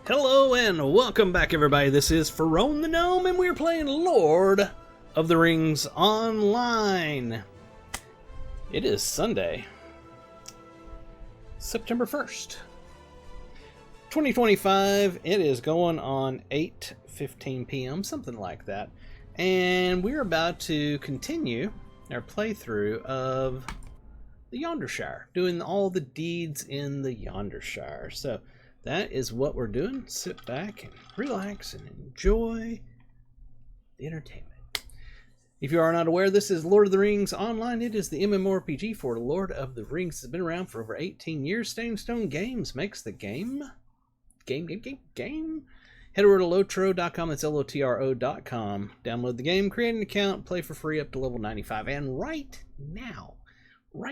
Hello and welcome back, everybody. This is Pharaoh the Gnome, and we're playing Lord of the Rings Online. It is Sunday, September 1st, 2025. It is going on 8:15 p.m., something like that. And we're about to continue our playthrough of the Yondershire, doing all the deeds in the Yondershire. So that is what we're doing. Sit back and relax and enjoy the entertainment. If you are not aware, this is Lord of the Rings Online. It is the MMORPG for Lord of the Rings. It's been around for over 18 years. Standing Stone Games makes the game. Head over to lotro.com. That's LOTRO.com. Download the game, create an account, play for free up to level 95. And right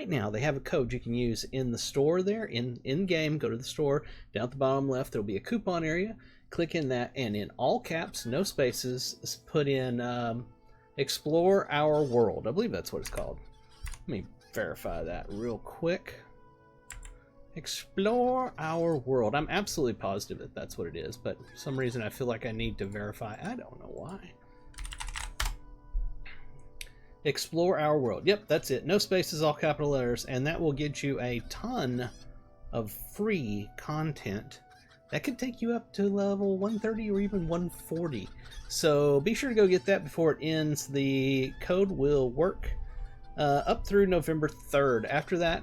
now they have a code you can use in the store there, in game. Go to the store, down at the bottom left there'll be a coupon area. Click in that, and in all caps, no spaces, put in explore our world. I believe that's what it's called. Let me verify that real quick. Explore our world. I'm absolutely positive that that's what it is, but for some reason I feel like I need to verify. I don't know why. Explore our world. Yep, that's it. No spaces, all capital letters, and that will get you a ton of free content. That could take you up to level 130 or even 140. So be sure to go get that before it ends. The code will work up through November 3rd. After that,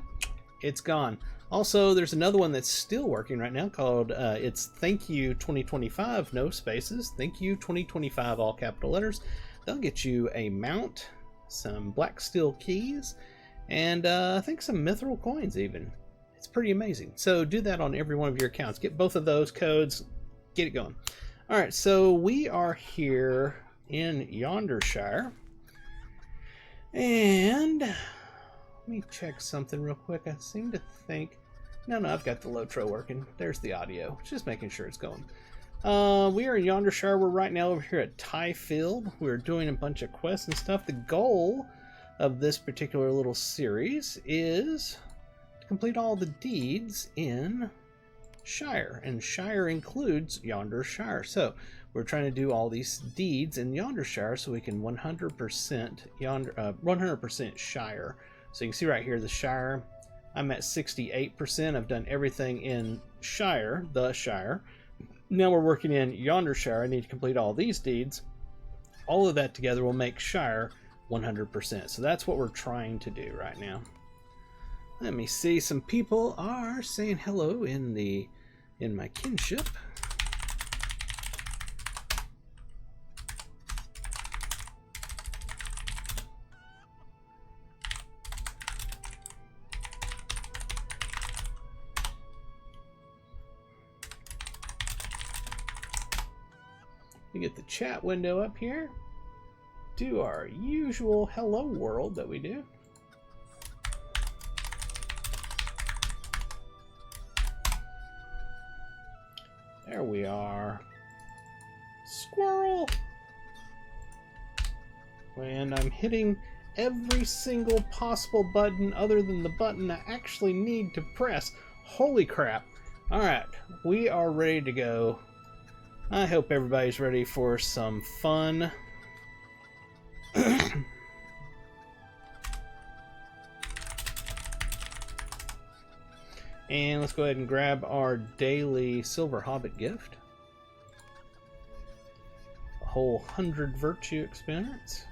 it's gone. Also, there's another one that's still working right now called it's Thank You 2025, no spaces. Thank You 2025, all capital letters. They'll get you a mount, some black steel keys, and I think some mithril coins even. It's pretty amazing. So do that on every one of your accounts. Get both of those codes. Get it going. All right, so we are here in Yondershire. And let me check something real quick. I seem to think... No, I've got the Lotro working. There's the audio. Just making sure it's going. We are in Yondershire. We're right now over here at Tyfield. We're doing a bunch of quests and stuff. The goal of this particular little series is to complete all the deeds in Shire, and Shire includes Yondershire. So we're trying to do all these deeds in Yondershire so we can 100% Shire. So you can see right here the Shire. I'm at 68%. I've done everything in Shire, the Shire. Now we're working in Yondershire. I need to complete all these deeds. All of that together will make Shire 100%. So that's what we're trying to do right now. Let me see. Some people are saying hello in my kinship. We get the chat window up here. Do our usual hello world that we do. There we are. Squirrel! And I'm hitting every single possible button other than the button I actually need to press. Holy crap. Alright, we are ready to go. I hope everybody's ready for some fun. And let's go ahead and grab our daily Silver Hobbit gift. A whole 100 virtue experience.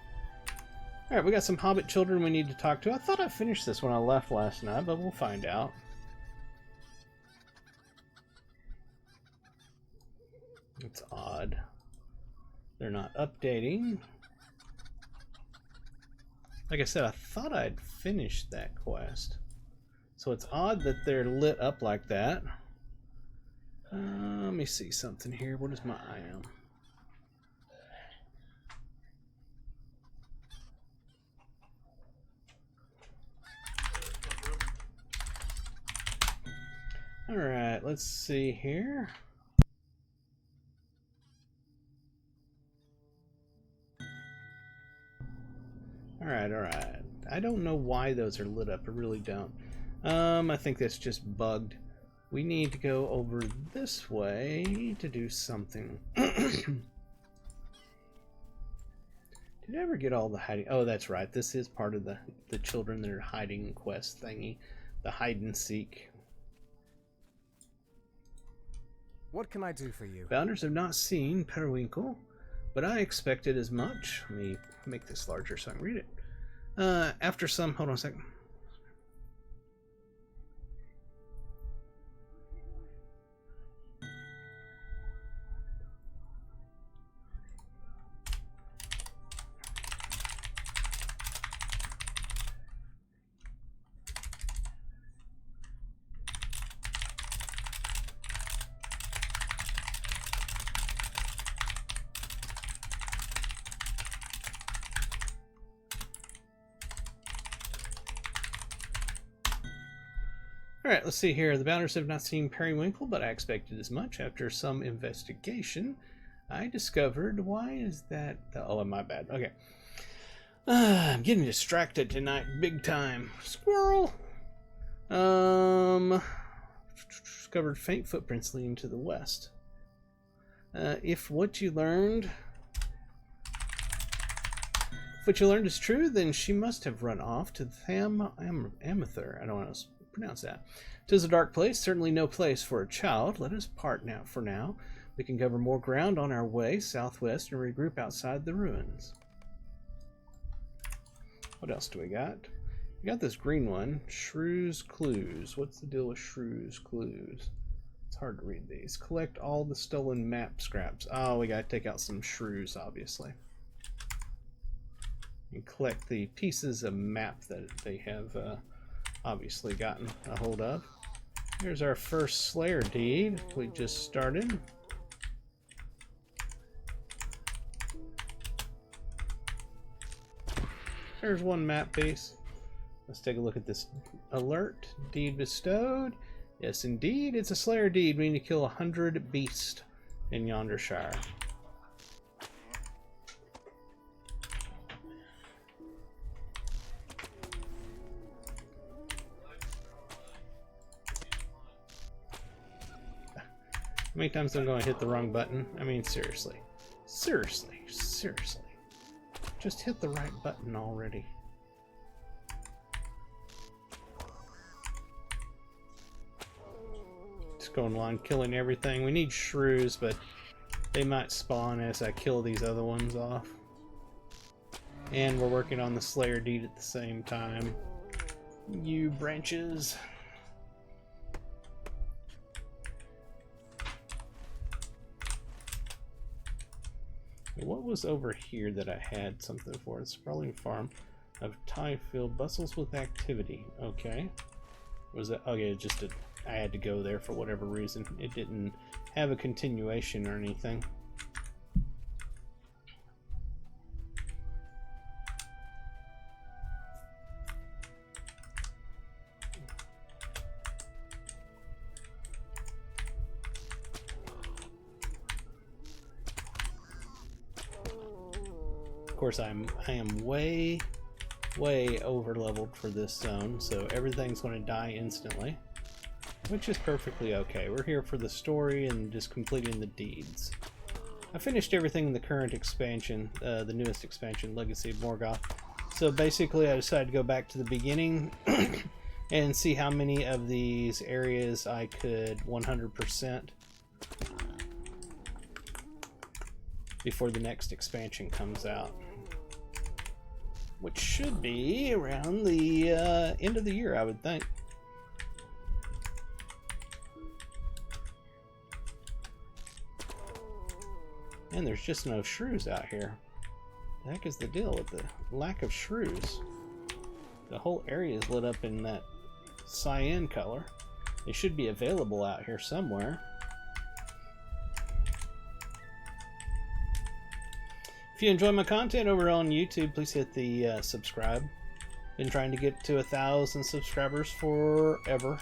Alright, we got some Hobbit children we need to talk to. I thought I finished this when I left last night, but we'll find out. It's odd. They're not updating. Like I said, I thought I'd finished that quest. So it's odd that they're lit up like that. Let me see something here. What is my item? Alright, let's see here. Alright. I don't know why those are lit up. I really don't. I think that's just bugged. We need to go over this way to do something. Did I ever get all the hiding? Oh, that's right. This is part of the children that are hiding quest thingy. The hide and seek. What can I do for you? Founders have not seen Periwinkle, but I expected as much. Let me make this larger so I can read it. After some... Hold on a second. Alright, let's see here. The Bounders have not seen Periwinkle, but I expected as much. After some investigation, I discovered... Why is that... Oh, my bad. Okay. I'm getting distracted tonight. Big time. Squirrel! Discovered faint footprints leading to the west. If what you learned is true, then she must have run off to Amethyr. I don't want to pronounce that. 'Tis a dark place, certainly no place for a child. Let us part now. For now, we can cover more ground on our way southwest and regroup outside the ruins. What else do we got? We got this green one, Shrew's Clues. What's the deal with Shrew's Clues? It's hard to read these. Collect all the stolen map scraps. Oh, we gotta take out some shrews, obviously. And collect the pieces of map that they have obviously gotten a hold of. Here's our first Slayer deed. We just started. There's one map piece. Let's take a look at this alert. Deed bestowed. Yes, indeed, it's a Slayer deed. We need to kill 100 beasts in Yondershire. How many times am I going to hit the wrong button? I mean, seriously. Seriously. Just hit the right button already. Just going along killing everything. We need shrews, but they might spawn as I kill these other ones off. And we're working on the Slayer deed at the same time. You branches. What was over here that I had something for? The sprawling farm of Tyfield bustles with activity. Okay. Was that okay? I had to go there for whatever reason. It didn't have a continuation or anything. Of course, I am way over leveled for this zone, so everything's going to die instantly, which is perfectly okay. We're here for the story and just completing the deeds. I finished everything in the current expansion, the newest expansion, Legacy of Morgoth. So basically, I decided to go back to the beginning and see how many of these areas I could 100% before the next expansion comes out, which should be around the end of the year, I would think. And there's just no shrews out here. The heck is the deal with the lack of shrews? The whole area is lit up in that cyan color. They should be available out here somewhere. If you enjoy my content over on YouTube, please hit the subscribe. Been trying to get to 1,000 subscribers forever.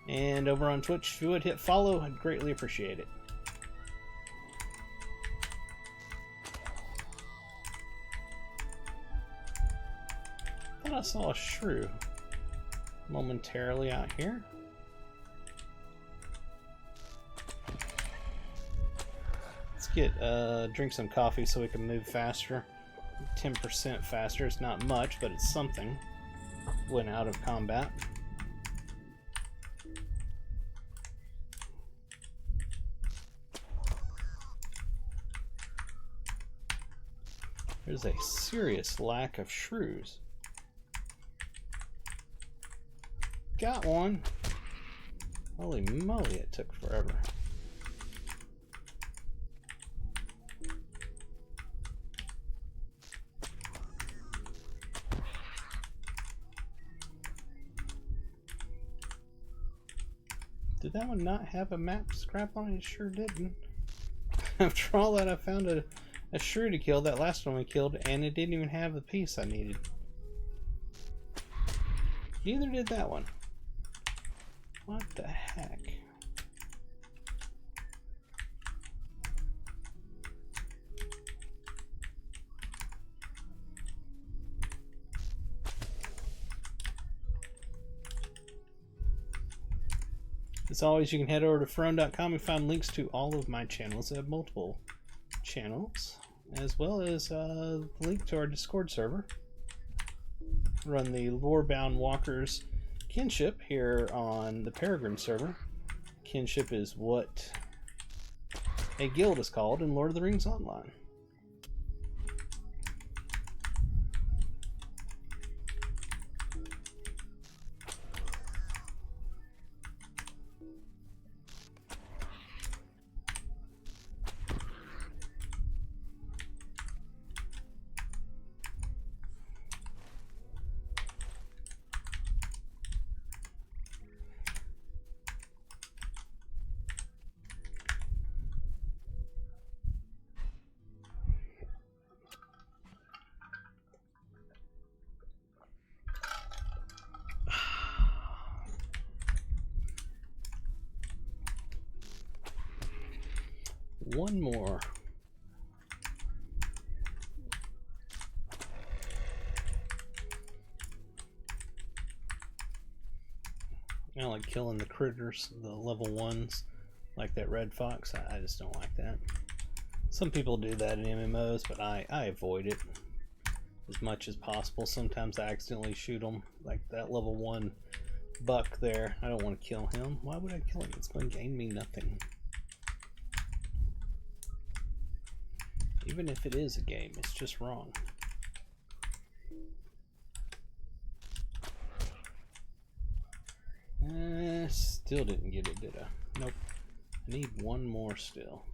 And over on Twitch, if you would hit follow, I'd greatly appreciate it. I thought I saw a shrew. momentarily out here. Let's get drink some coffee so we can move faster. 10% faster. It's not much, but it's something when out of combat. There's a serious lack of shrews. Got one. Holy moly, it took forever. Did that one not have a map scrap on it? It sure didn't. After all that, I found a shrew to kill, that last one we killed, and it didn't even have the piece I needed. Neither did that one. What the heck? As always, you can head over to Frone.com and find links to all of my channels. I have multiple channels, as well as a link to our Discord server. Run the Lorebound Walkers Kinship here on the Peregrine server. Kinship is what a guild is called in Lord of the Rings Online. One more. I don't like killing the critters, the level 1s, like that red fox. I just don't like that. Some people do that in MMOs, but I avoid it as much as possible. Sometimes I accidentally shoot them, like that level 1 buck there. I don't want to kill him. Why would I kill him? It's going to gain me nothing. Even if it is a game, it's just wrong. Still didn't get it, did I? Nope. I need one more still.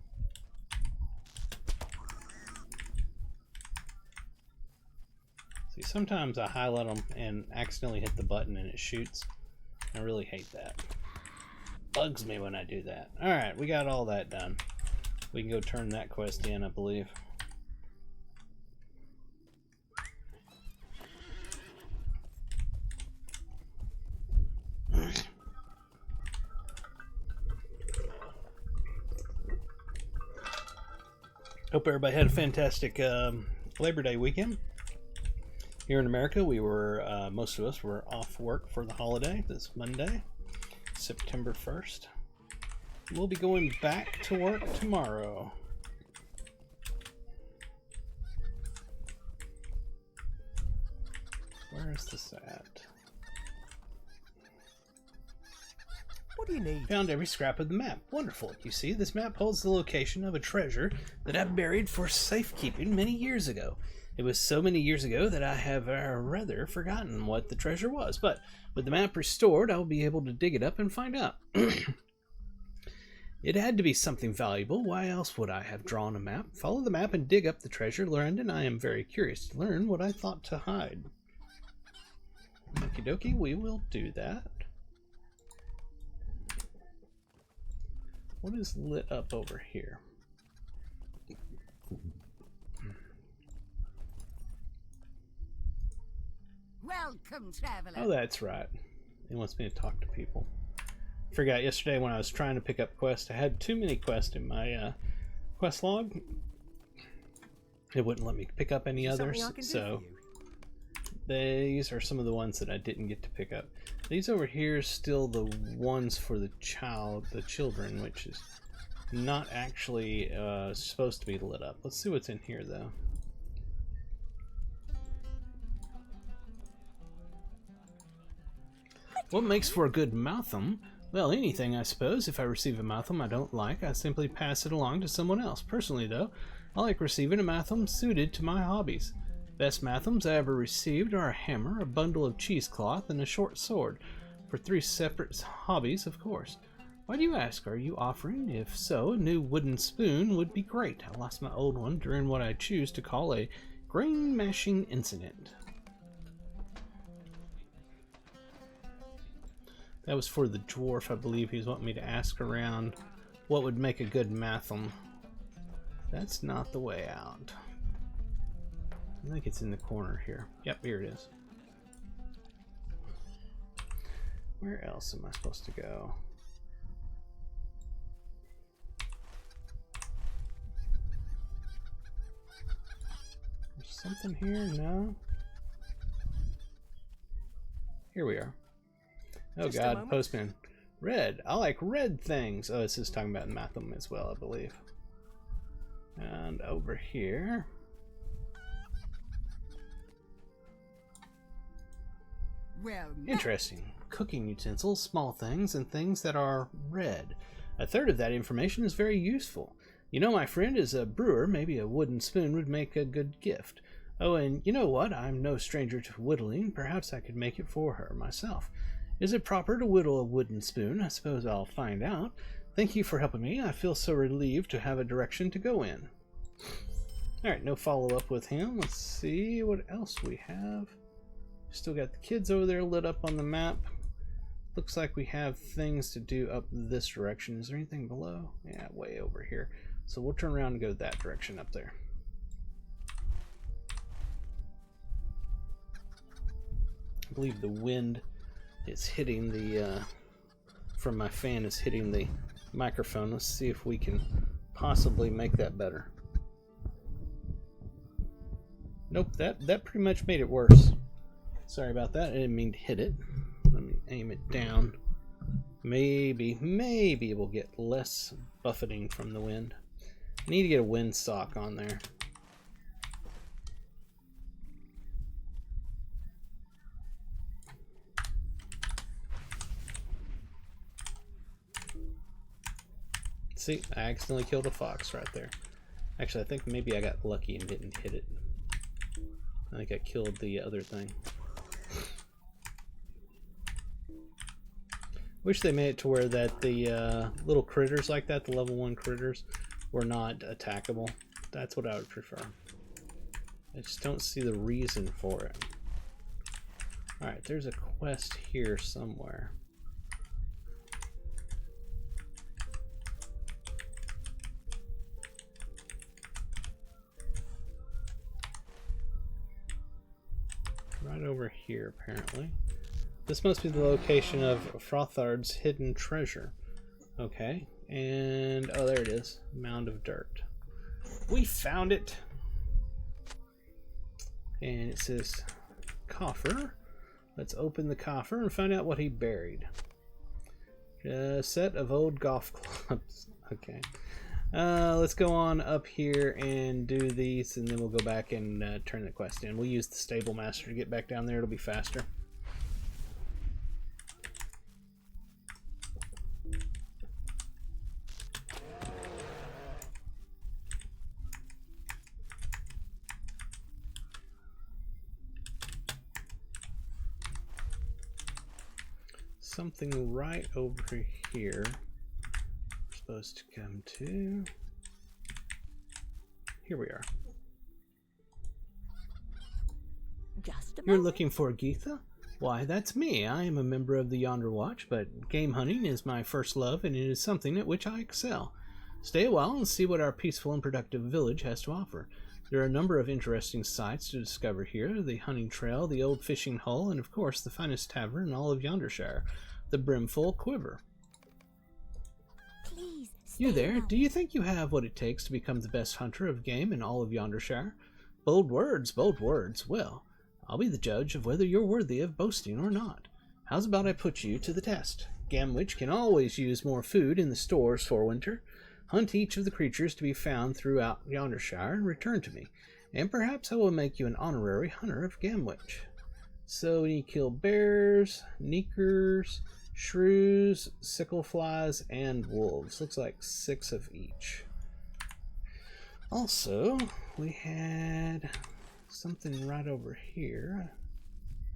See, sometimes I highlight them and accidentally hit the button and it shoots. I really hate that. Bugs me when I do that. Alright, we got all that done. We can go turn that quest in, I believe. Hope everybody had a fantastic Labor Day weekend. Here in America, we were, most of us were off work for the holiday this Monday, September 1st. We'll be going back to work tomorrow. Where is this at? What do you need? Found every scrap of the map. Wonderful. You see, this map holds the location of a treasure that I buried for safekeeping many years ago. It was so many years ago that I have rather forgotten what the treasure was, but with the map restored, I will be able to dig it up and find out. It had to be something valuable. Why else would I have drawn a map? Follow the map and dig up the treasure learned, and I am very curious to learn what I thought to hide. Okie dokie, we will do that. What is lit up over here? Welcome, traveler. Oh, that's right. He wants me to talk to people. I forgot yesterday when I was trying to pick up quests, I had too many quests in my quest log. It wouldn't let me pick up any others, so These are some of the ones that I didn't get to pick up. These over here are still the ones for the children, which is not actually supposed to be lit up. Let's see what's in here, though. What makes for a good Maltham? Well, anything, I suppose. If I receive a Maltham I don't like, I simply pass it along to someone else. Personally, though, I like receiving a Maltham suited to my hobbies. Best Malthams I ever received are a hammer, a bundle of cheesecloth, and a short sword. For 3 separate hobbies, of course. Why do you ask? Are you offering? If so, a new wooden spoon would be great. I lost my old one during what I choose to call a grain mashing incident. That was for the dwarf, I believe. He's wanting me to ask around what would make a good Maltham. That's not the way out. I think it's in the corner here. Yep, here it is. Where else am I supposed to go? There's something here? No? Here we are. Oh Just a god, moment. postman. Red. I like red things. Oh, this is talking about Maltham as well, I believe. And over here. Well, Interesting. Cooking utensils, small things, and things that are red. A third of that information is very useful. You know, my friend is a brewer. Maybe a wooden spoon would make a good gift. Oh, and you know what? I'm no stranger to whittling. Perhaps I could make it for her myself. Is it proper to whittle a wooden spoon? I suppose I'll find out. Thank you for helping me. I feel so relieved to have a direction to go in. Alright, no follow-up with him. Let's see what else we have. Still got the kids over there lit up on the map. Looks like we have things to do up this direction. Is there anything below? Yeah, way over here. So we'll turn around and go that direction up there. I believe the wind is hitting the, from my fan is hitting the microphone. Let's see if we can possibly make that better. Nope, that pretty much made it worse. Sorry about that. I didn't mean to hit it. Let me aim it down. Maybe we'll get less buffeting from the wind. I need to get a windsock on there. See, I accidentally killed a fox right there. Actually, I think maybe I got lucky and didn't hit it. I think I killed the other thing. Wish they made it to where that the little critters like that, the level 1 critters, were not attackable. That's what I would prefer. I just don't see the reason for it. Alright, there's a quest here somewhere. Right over here, apparently. This must be the location of Frothard's hidden treasure. Okay, and oh, there it is. Mound of dirt. We found it! And it says coffer. Let's open the coffer and find out what he buried. A set of old golf clubs. Okay. Let's go on up here and do these, and then we'll go back and turn the quest in. We'll use the stable master to get back down there. It'll be faster. Something right over here. We're supposed to come to. Here we are. Just a You're moment. looking for Geetha? Why, that's me. I am a member of the Yonder Watch, but game hunting is my first love, and it is something at which I excel. Stay a while and see what our peaceful and productive village has to offer. There are a number of interesting sights to discover here: the hunting trail, the old fishing hull, and of course the finest tavern in all of Yondershire, the Brimful Quiver. Please. You stay there? now. Do you think you have what it takes to become the best hunter of game in all of Yondershire? Bold words, bold words. Well, I'll be the judge of whether you're worthy of boasting or not. How's about I put you to the test? Gamwich can always use more food in the stores for winter. Hunt each of the creatures to be found throughout Yondershire and return to me, and perhaps I will make you an honorary hunter of Gamwich. So you kill bears, neekers, shrews, sickleflies, and wolves. Looks like 6 of each. Also, we had something right over here.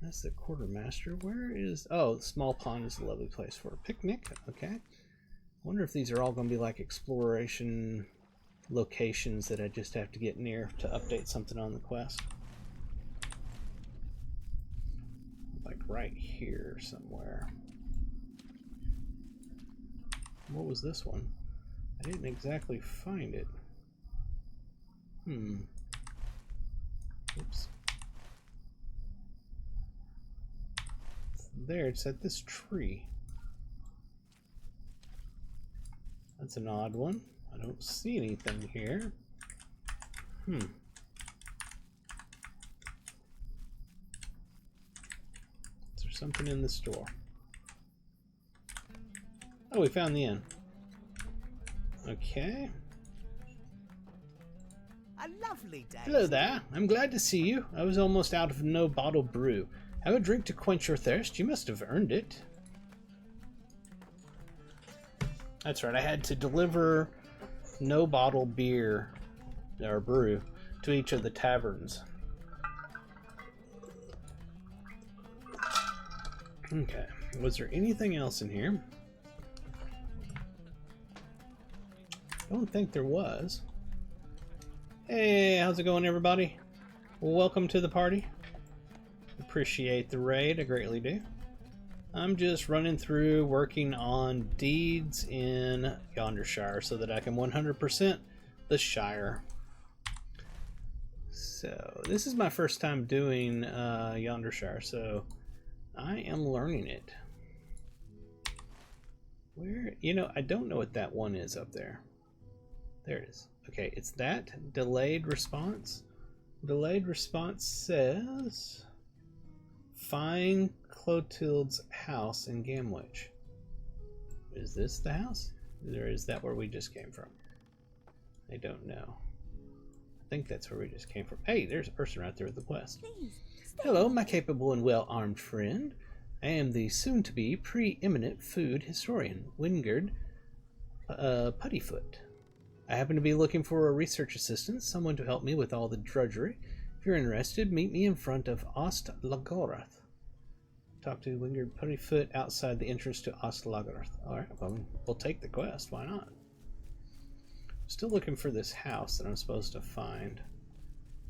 That's the quartermaster. Where is... Oh, the small pond is a lovely place for a picnic. Okay. Wonder if these are all going to be like exploration locations that I just have to get near to update something on the quest. Like right here somewhere. What was this one? I didn't exactly find it. Oops. There, it's at this tree. That's an odd one. I don't see anything here. Is there something in the store? Oh, we found the inn. Okay. A lovely day. Hello there. I'm glad to see you. I was almost out of no bottle brew. Have a drink to quench your thirst. You must have earned it. That's right. I had to deliver no bottle beer or brew to each of the taverns. Okay. Was there anything else in here? I don't think there was. Hey, how's it going, everybody? Welcome to the party. Appreciate the raid, I greatly do. I'm just running through working on deeds in Yondershire so that I can 100% the Shire. So this is my first time doing Yondershire, so I am learning it. Where, I don't know what that one is up there. There it is. Okay, it's that delayed response. Delayed response says find Clotilde's house in Gamwich. Is this the house? Or is that where we just came from? I don't know. I think that's where we just came from. Hey, there's a person right there with the quest. Please, stay. Hello, my capable and well-armed friend. I am the soon-to-be preeminent food historian, Wingard Puttyfoot. I happen to be looking for a research assistant, someone to help me with all the drudgery. If you're interested, meet me in front of Ostlagorth. Talk to Wingard Puttyfoot outside the entrance to Ostlagorth. Alright, well, we'll take the quest. Why not? Still looking for this house that I'm supposed to find.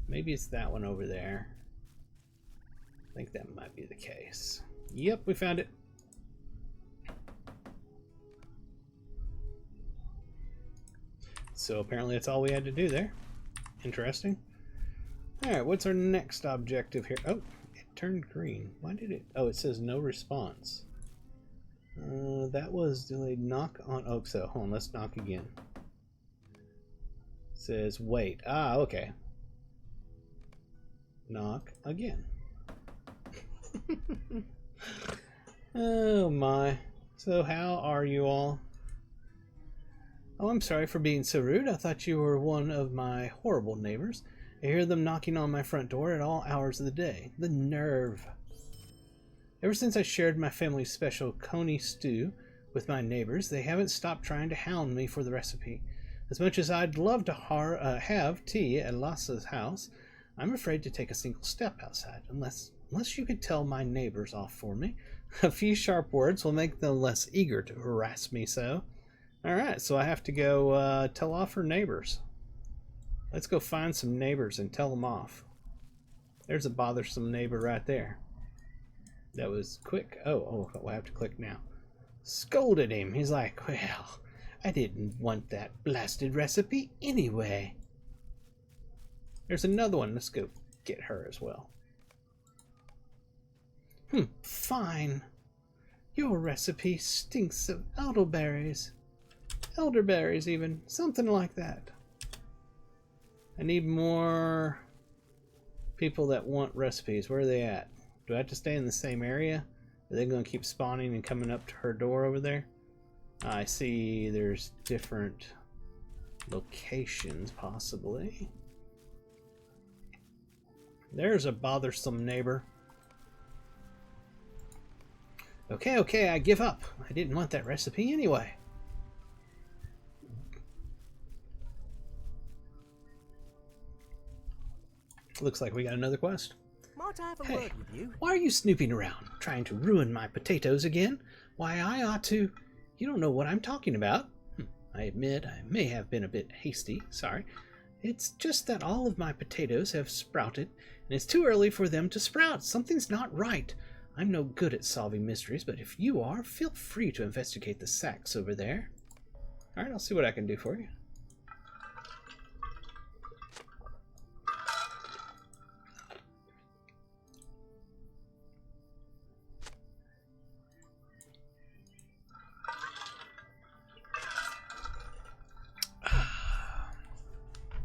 Maybe it's that one over there. I think that might be the case. Yep, we found it. So apparently that's all we had to do there. Interesting. Alright, what's our next objective here? Oh, it turned green. Why did it? Oh, it says no response. That was delayed. Knock on... Oh, so hold on, let's knock again. It says wait. Ah, okay. Knock again. Oh my. So how are you all? Oh, I'm sorry for being so rude. I thought you were one of my horrible neighbors. I hear them knocking on my front door at all hours of the day. The nerve. Ever since I shared my family's special coney stew with my neighbors, they haven't stopped trying to hound me for the recipe. As much as I'd love to have tea at Lassa's house, I'm afraid to take a single step outside, unless you could tell my neighbors off for me. A few sharp words will make them less eager to harass me so. Alright, so I have to go tell off her neighbors. Let's go find some neighbors and tell them off. There's a bothersome neighbor right there. That was quick. Oh, I have to click now. Scolded him. He's like, well, I didn't want that blasted recipe anyway. There's another one. Let's go get her as well. Fine. Your recipe stinks of elderberries. Elderberries even. Something like that. I need more People that want recipes, where are they at? Do I have to stay in the same area? Are they going to keep spawning and coming up to her door over there? I see there's different locations, possibly. There's a bothersome neighbor. Okay, okay, I give up. I didn't want that recipe anyway. Looks like we got another quest. Might I have a Hey, word with you? why are you snooping around, trying to ruin my potatoes again? Why, I ought to... You don't know what I'm talking about. I admit I may have been a bit hasty, sorry. It's just that all of my potatoes have sprouted, and it's too early for them to sprout. Something's not right. I'm no good at solving mysteries, but if you are, feel free to investigate the sacks over there. Alright, I'll see what I can do for you.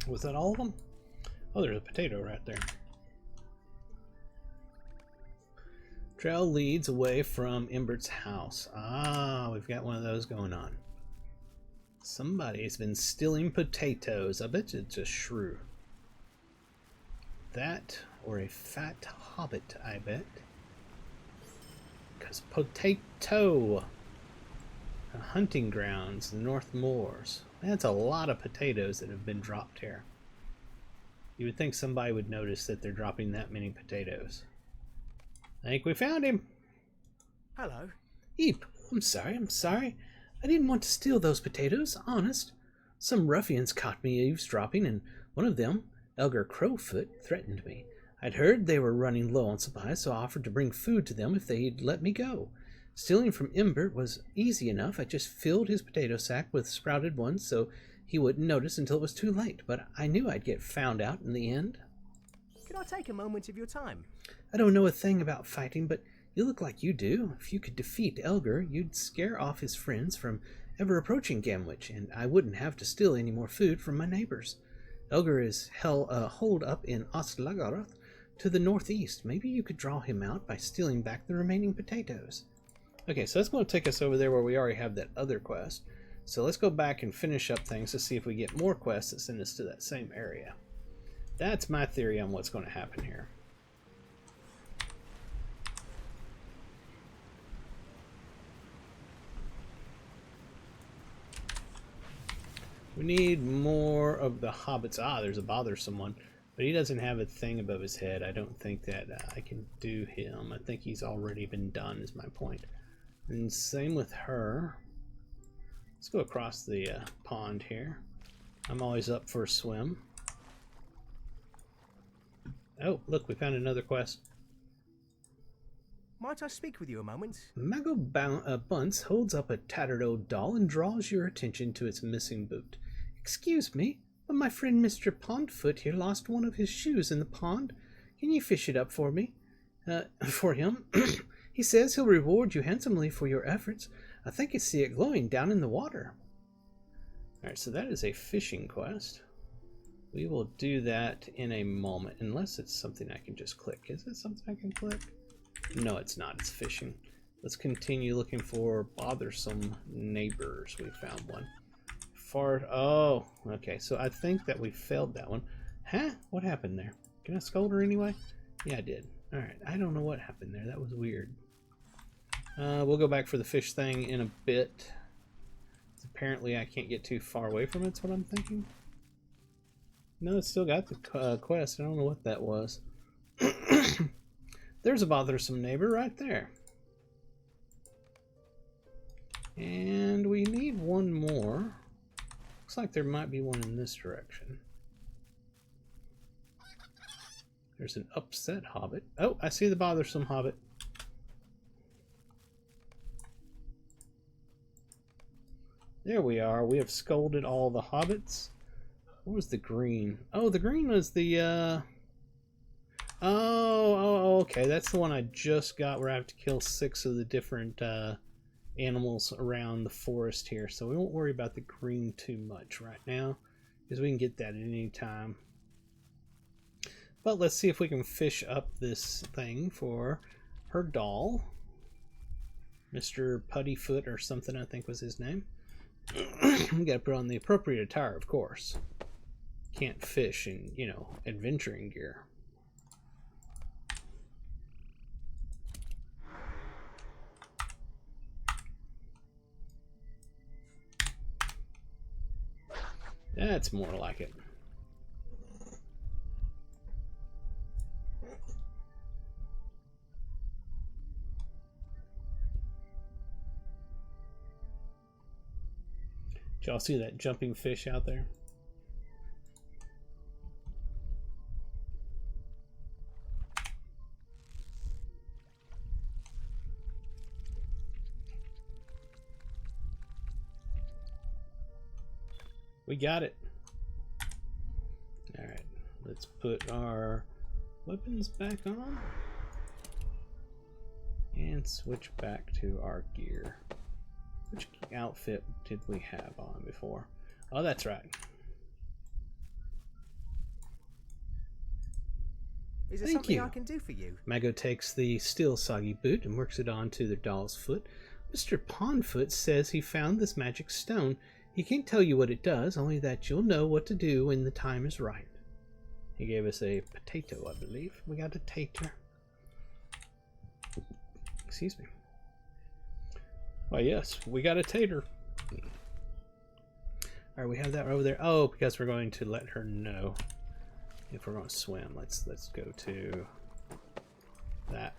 Was that all of them? Oh, there's a potato right there. Trail leads away from Embert's house. Ah, we've got one of those going on. Somebody's been stealing potatoes. I bet you it's a shrew. That or a fat hobbit, I bet. Because potato. Hunting grounds, the North Moors. That's a lot of potatoes that have been dropped here. You would think somebody would notice that they're dropping that many potatoes. I think we found him. Hello. Eep, I'm sorry. I didn't want to steal those potatoes, honest. Some ruffians caught me eavesdropping, and one of them, Elgar Crowfoot, threatened me. I'd heard they were running low on supplies, so I offered to bring food to them if they'd let me go. Stealing from Imbert was easy enough. I just filled his potato sack with sprouted ones so he wouldn't notice until it was too late, but I knew I'd get found out in the end. Could I take a moment of your time? I don't know a thing about fighting, but you look like you do. If you could defeat Elgar, you'd scare off his friends from ever approaching Gamwich, and I wouldn't have to steal any more food from my neighbors. Elgar is holed up in Ostlagaroth to the northeast. Maybe you could draw him out by stealing back the remaining potatoes. Okay, so that's going to take us over there where we already have that other quest. So let's go back and finish up things to see if we get more quests that send us to that same area. That's my theory on what's going to happen here. We need more of the hobbits. Ah, there's a bothersome one. But he doesn't have a thing above his head. I don't think that I can do him. I think he's already been done, is my point. And same with her. Let's go across the pond here. I'm always up for a swim. Oh, look, we found another quest. Might I speak with you a moment? Mago Bunce holds up a tattered old doll and draws your attention to its missing boot. Excuse me, but my friend Mr. Pondfoot here lost one of his shoes in the pond. Can you fish it up for me? For him? He says he'll reward you handsomely for your efforts. I think I see it glowing down in the water. Alright, so that is a fishing quest. We will do that in a moment, unless it's something I can just click. Is it something I can click? No, it's not. It's fishing. Let's continue looking for bothersome neighbors. We found one. Oh, okay. So I think that we failed that one. Huh? What happened there? Can I scold her anyway? Yeah, I did. Alright, I don't know what happened there. That was weird. We'll go back for the fish thing in a bit. Apparently I can't get too far away from it, that's what I'm thinking. No, it's still got the quest. I don't know what that was. There's a bothersome neighbor right there. And we need one more. Looks like there might be one in this direction. There's an upset hobbit. Oh, I see the bothersome hobbit. There we are. We have scolded all the hobbits. What was the green? Oh, the green was the, Oh, okay. That's the one I just got where I have to kill 6 of the different animals around the forest here. So we won't worry about the green too much right now, because we can get that at any time. But let's see if we can fish up this thing for her doll. Mr. Puttyfoot or something, I think was his name. We gotta put on the appropriate attire, of course. Can't fish in, you know, adventuring gear. That's more like it. Did y'all see that jumping fish out there? We got it. Alright, let's put our weapons back on and switch back to our gear. Which outfit did we have on before? Oh, that's right. Is there Thank something you. I can do for you? Mago takes the steel soggy boot and works it onto the doll's foot. Mr. Pondfoot says he found this magic stone. He can't tell you what it does, only that you'll know what to do when the time is right. He gave us a potato, I believe. We got a tater. Excuse me. Why, yes, we got a tater. Alright, we have that over there. Oh, because we're going to let her know if we're going to swim. Let's go to that.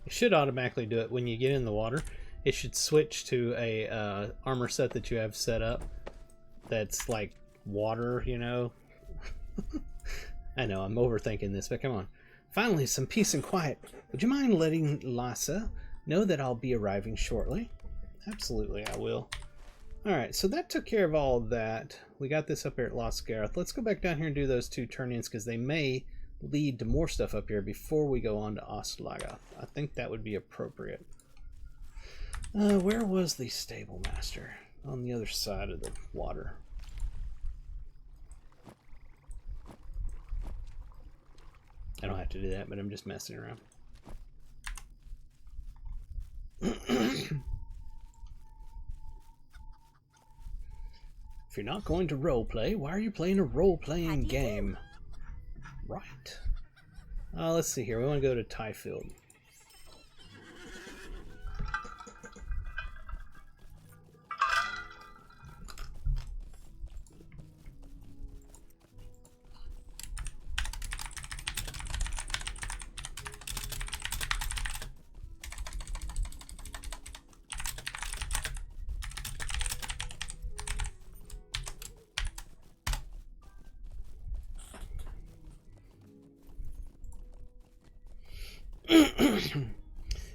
It should automatically do it when you get in the water. It should switch to a armor set that you have set up that's like water, you know. I know, I'm overthinking this, but come on. Finally, some peace and quiet. Would you mind letting Lhasa know that I'll be arriving shortly? Absolutely, I will. Alright, so that took care of all of that. We got this up here at Lost Gareth. Let's go back down here and do those 2 turn-ins, because they may lead to more stuff up here before we go on to Ostlaga. I think that would be appropriate. Where was the stable master? On the other side of the water. I don't have to do that, but I'm just messing around. If you're not going to roleplay, why are you playing a role-playing game? Right. Let's see here. We want to go to Tyfield.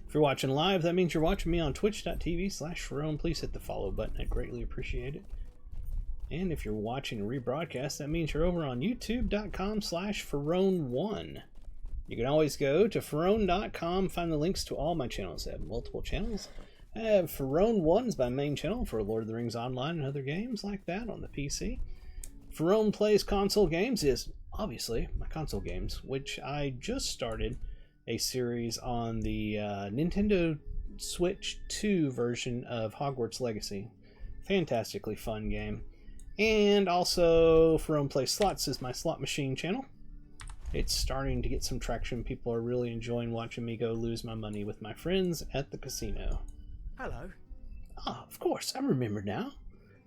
If you're watching live, that means you're watching me on twitch.tv/Ferone. Please hit the follow button. I'd greatly appreciate it. And if you're watching a rebroadcast, that means you're over on youtube.com/Ferone1. You can always go to Ferone.com, find the links to all my channels. I have multiple channels. I have Ferone1 is my main channel for Lord of the Rings Online and other games like that on the PC. Ferone Plays Console Games is obviously my console games, which I just started a series on the Nintendo Switch 2 version of Hogwarts Legacy. Fantastically fun game. And also, Ferone Plays Slots is my slot machine channel. It's starting to get some traction. People are really enjoying watching me go lose my money with my friends at the casino. Hello. Ah, of course, I remember now.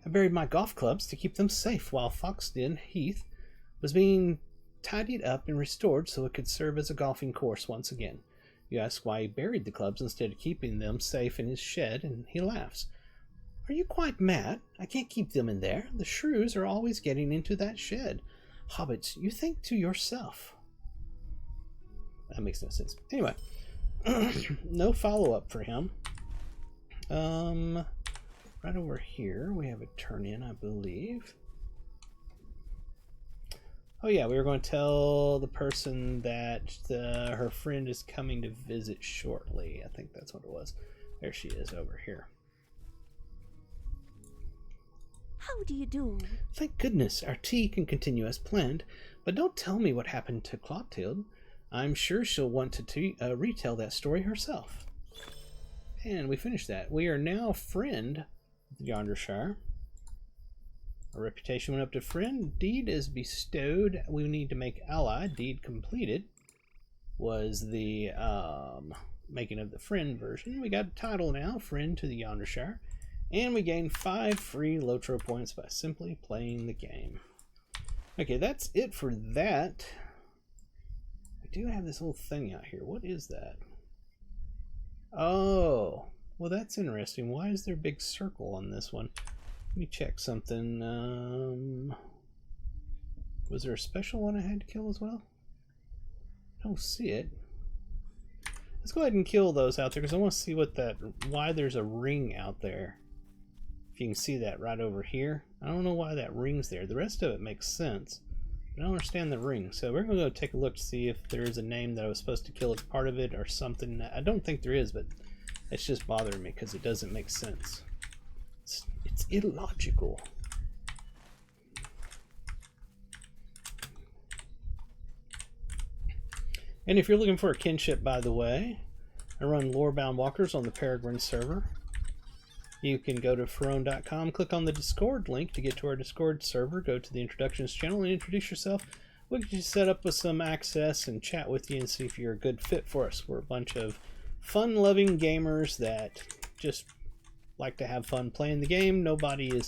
I buried my golf clubs to keep them safe while Foxden Heath was being tidied up and restored so it could serve as a golfing course once again. You ask why he buried the clubs instead of keeping them safe in his shed, and he laughs. Are you quite mad? I can't keep them in there. The shrews are always getting into that shed. Hobbits, you think to yourself. That makes no sense. Anyway, no follow-up for him. Right over here, we have a turn-in, I believe. Oh yeah, we were going to tell the person that her friend is coming to visit shortly. I think that's what it was. There she is over here. How do you do? Thank goodness our tea can continue as planned, but don't tell me what happened to Clotilde. I'm sure she'll want to retell that story herself. And we finished that. We are now friend with Yondershire. Our reputation went up to friend. Deed is bestowed. We need to make ally. Deed completed was the making of the friend version. We got a title now, friend to the Yondershire. And we gained 5 free Lotro points by simply playing the game. Okay, that's it for that. We do have this little thing out here. What is that? Oh, well that's interesting. Why is there a big circle on this one? Let me check something. Was there a special one I had to kill as well? I don't see it. Let's go ahead and kill those out there because I want to see why there's a ring out there. If you can see that right over here. I don't know why that ring's there. The rest of it makes sense. But I don't understand the ring. So we're going to go take a look to see if there is a name that I was supposed to kill as part of it or something. I don't think there is, but it's just bothering me because it doesn't make sense. It's illogical. And if you're looking for a kinship, by the way, I run Lorebound Walkers on the Peregrine server. You can go to Ferone.com, click on the Discord link to get to our Discord server, go to the Introductions channel and introduce yourself. We'll get you set up with some access and chat with you and see if you're a good fit for us. We're a bunch of fun-loving gamers that just like to have fun playing the game. Nobody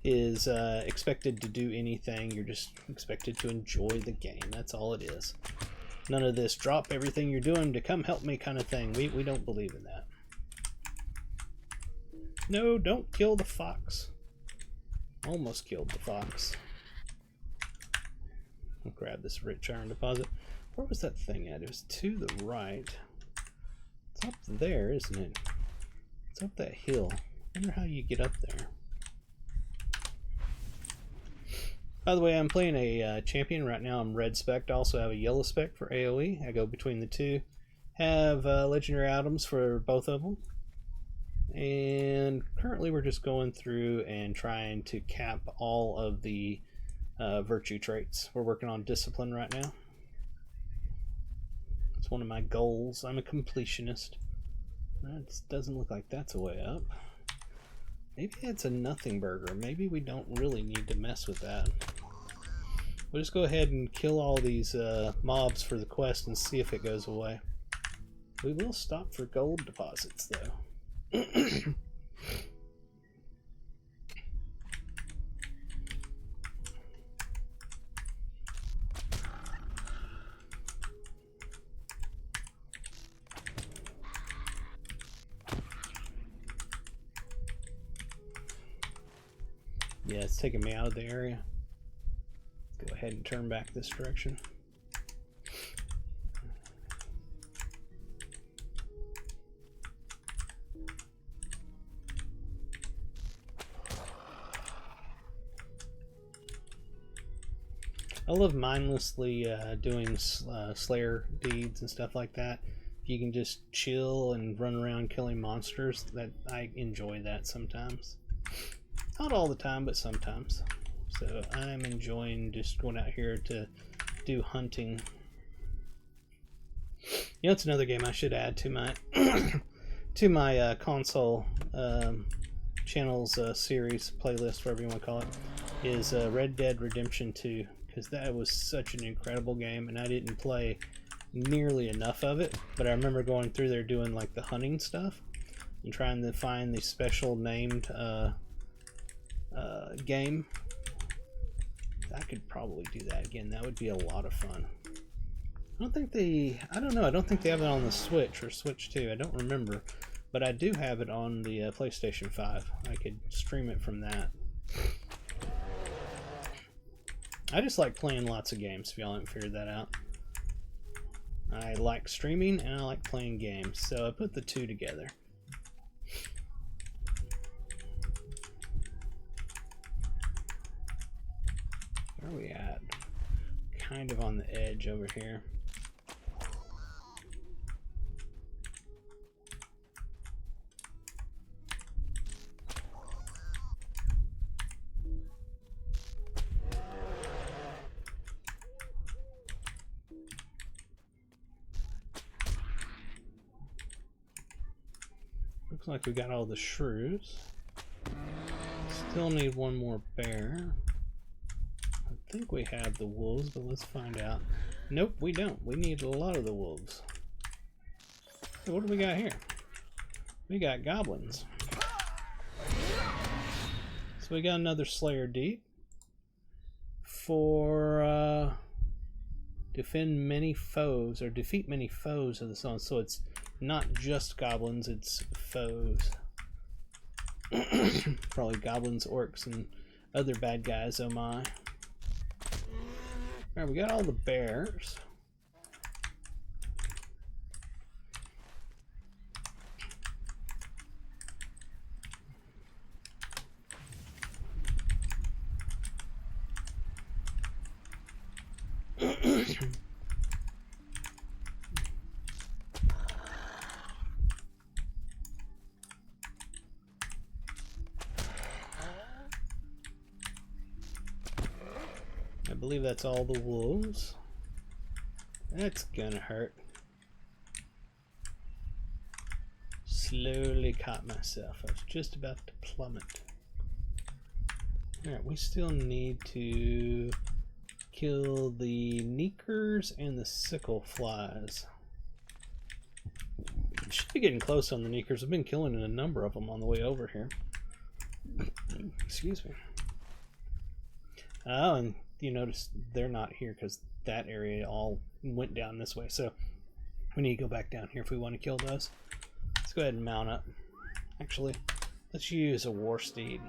is expected to do anything. You're just expected to enjoy the game. That's all it is. None of this drop everything you're doing to come help me kind of thing. We don't believe in that. No, don't kill the fox. Almost killed the fox. I'll grab this rich iron deposit. Where was that thing at? It was to the right. It's up there, isn't it? It's up that hill. I wonder how you get up there. By the way, I'm playing a champion right now. I'm red spec. I also have a yellow spec for AoE. I go between the two. Have legendary items for both of them. And currently we're just going through and trying to cap all of the virtue traits. We're working on discipline right now. It's one of my goals. I'm a completionist. That doesn't look like that's a way up. Maybe it's a nothing burger. Maybe we don't really need to mess with that. We'll just go ahead and kill all these mobs for the quest and see if it goes away. We will stop for gold deposits though. Yeah, it's taking me out of the area. Let's go ahead and turn back this direction. I love mindlessly doing Slayer deeds and stuff like that. You can just chill and run around killing monsters. That I enjoy that sometimes. Not all the time, but sometimes. So I'm enjoying just going out here to do hunting. You know, it's another game I should add to my to my console channels series playlist, whatever you want to call it, is Red Dead Redemption 2. Because that was such an incredible game, and I didn't play nearly enough of it, but I remember going through there doing like the hunting stuff and trying to find the special named game. I could probably do that again. That would be a lot of fun. I don't think they have it on the Switch or Switch 2. I don't remember, but I do have it on the PlayStation 5. I could stream it from that. I just like playing lots of games, if y'all haven't figured that out. I like streaming and I like playing games, so I put the two together. Where are we at? Kind of on the edge over here. Looks like we got all the shrews. Still need one more bear. I think we have the wolves, but let's find out. Nope, we don't. We need a lot of the wolves. So what do we got here? We got goblins. So we got another Slayer deed for defend many foes, or defeat many foes of the sun. So it's not just goblins, it's foes. Probably goblins, orcs, and other bad guys, oh my. Alright, we got all the bears. I believe that's all the wolves. That's gonna hurt. Slowly caught myself. I was just about to plummet. Alright, we still need to kill the neekers and the sickle flies. Should be getting close on the neekers. I've been killing a number of them on the way over here. Excuse me. Oh, and you notice they're not here because that area all went down this way. So we need to go back down here if we want to kill those. Let's go ahead and mount up. Actually, let's use a war steed.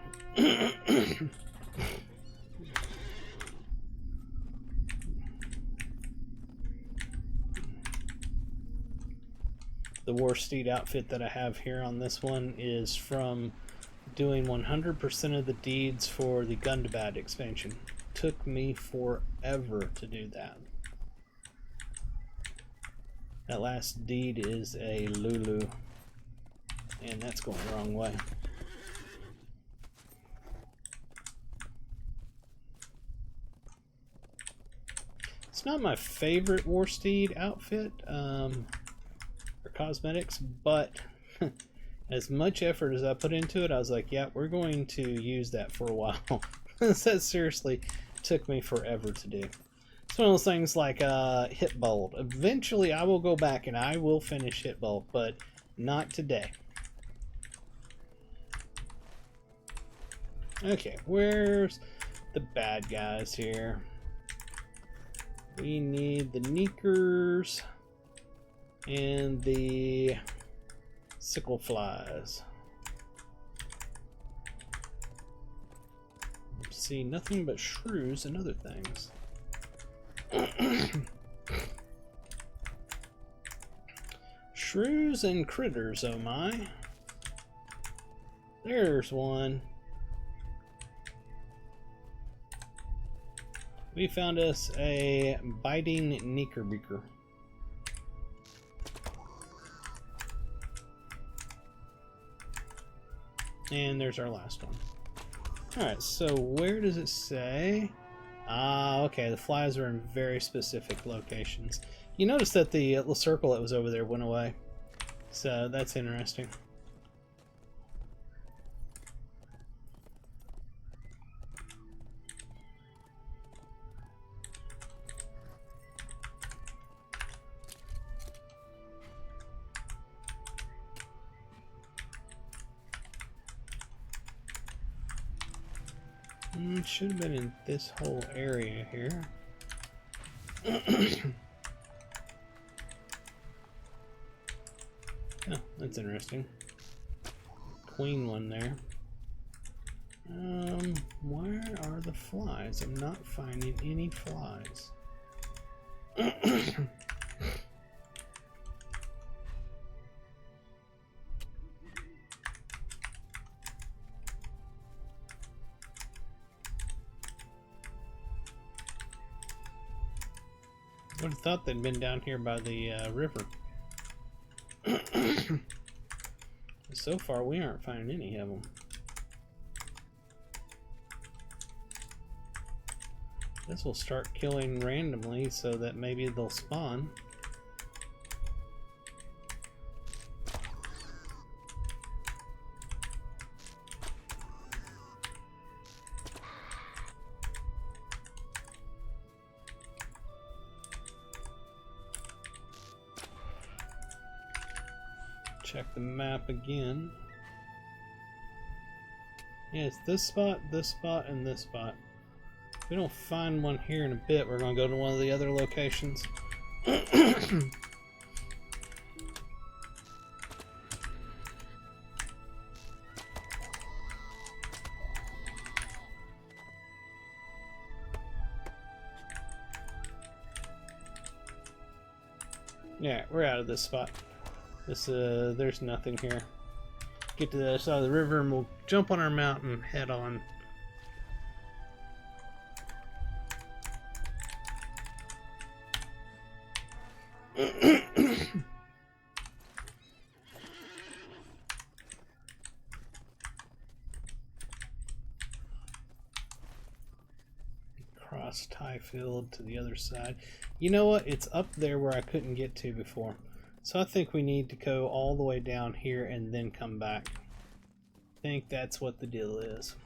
The war steed outfit that I have here on this one is from doing 100% of the deeds for the Gundabad expansion. Took me forever to do that. That last deed is a Lulu, and that's going the wrong way. It's not my favorite war steed outfit for cosmetics, but as much effort as I put into it, I was like, yeah, we're going to use that for a while. That seriously took me forever to do. It's one of those things like Hit Bolt. Eventually I will go back and I will finish Hit Bolt, but not today. Okay, where's the bad guys here? We need the neekers and the sickle flies. See nothing but shrews and other things. Shrews and critters, oh my. There's one. We found us a biting neekerbeaker. And there's our last one. Alright, so where does it say? Ah, okay, the flies are in very specific locations. You notice that the little circle that was over there went away. So that's interesting. It should have been in this whole area here. Oh, that's interesting. Queen one there. Where are the flies? I'm not finding any flies. I would have thought they'd been down here by the river. So far, we aren't finding any of them. This will start killing randomly so that maybe they'll spawn. check the map again. Yeah, it's this spot, and this spot. If we don't find one here in a bit, we're going to go to one of the other locations. Yeah, we're out of this spot. There's nothing here. Get to the other side of the river and we'll jump on our mount and head on. Cross Tyfield to the other side. You know what? It's up there where I couldn't get to before. So I think we need to go all the way down here and then come back. I think that's what the deal is.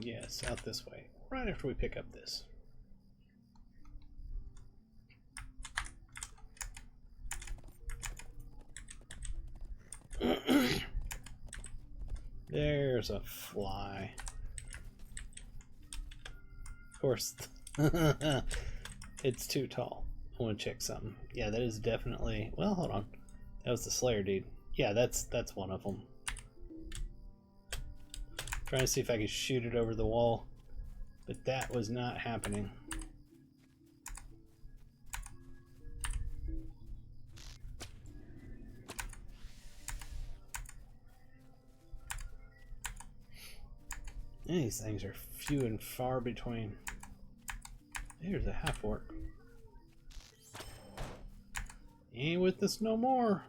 Yes, out this way. Right after we pick up this. There's a fly. Of course, it's too tall. I want to check something. Yeah, that is definitely... Well, hold on. That was the Slayer dude. Yeah, that's one of them. Trying to see if I could shoot it over the wall, but that was not happening. These things are few and far between. There's a half-orc. He ain't with us no more.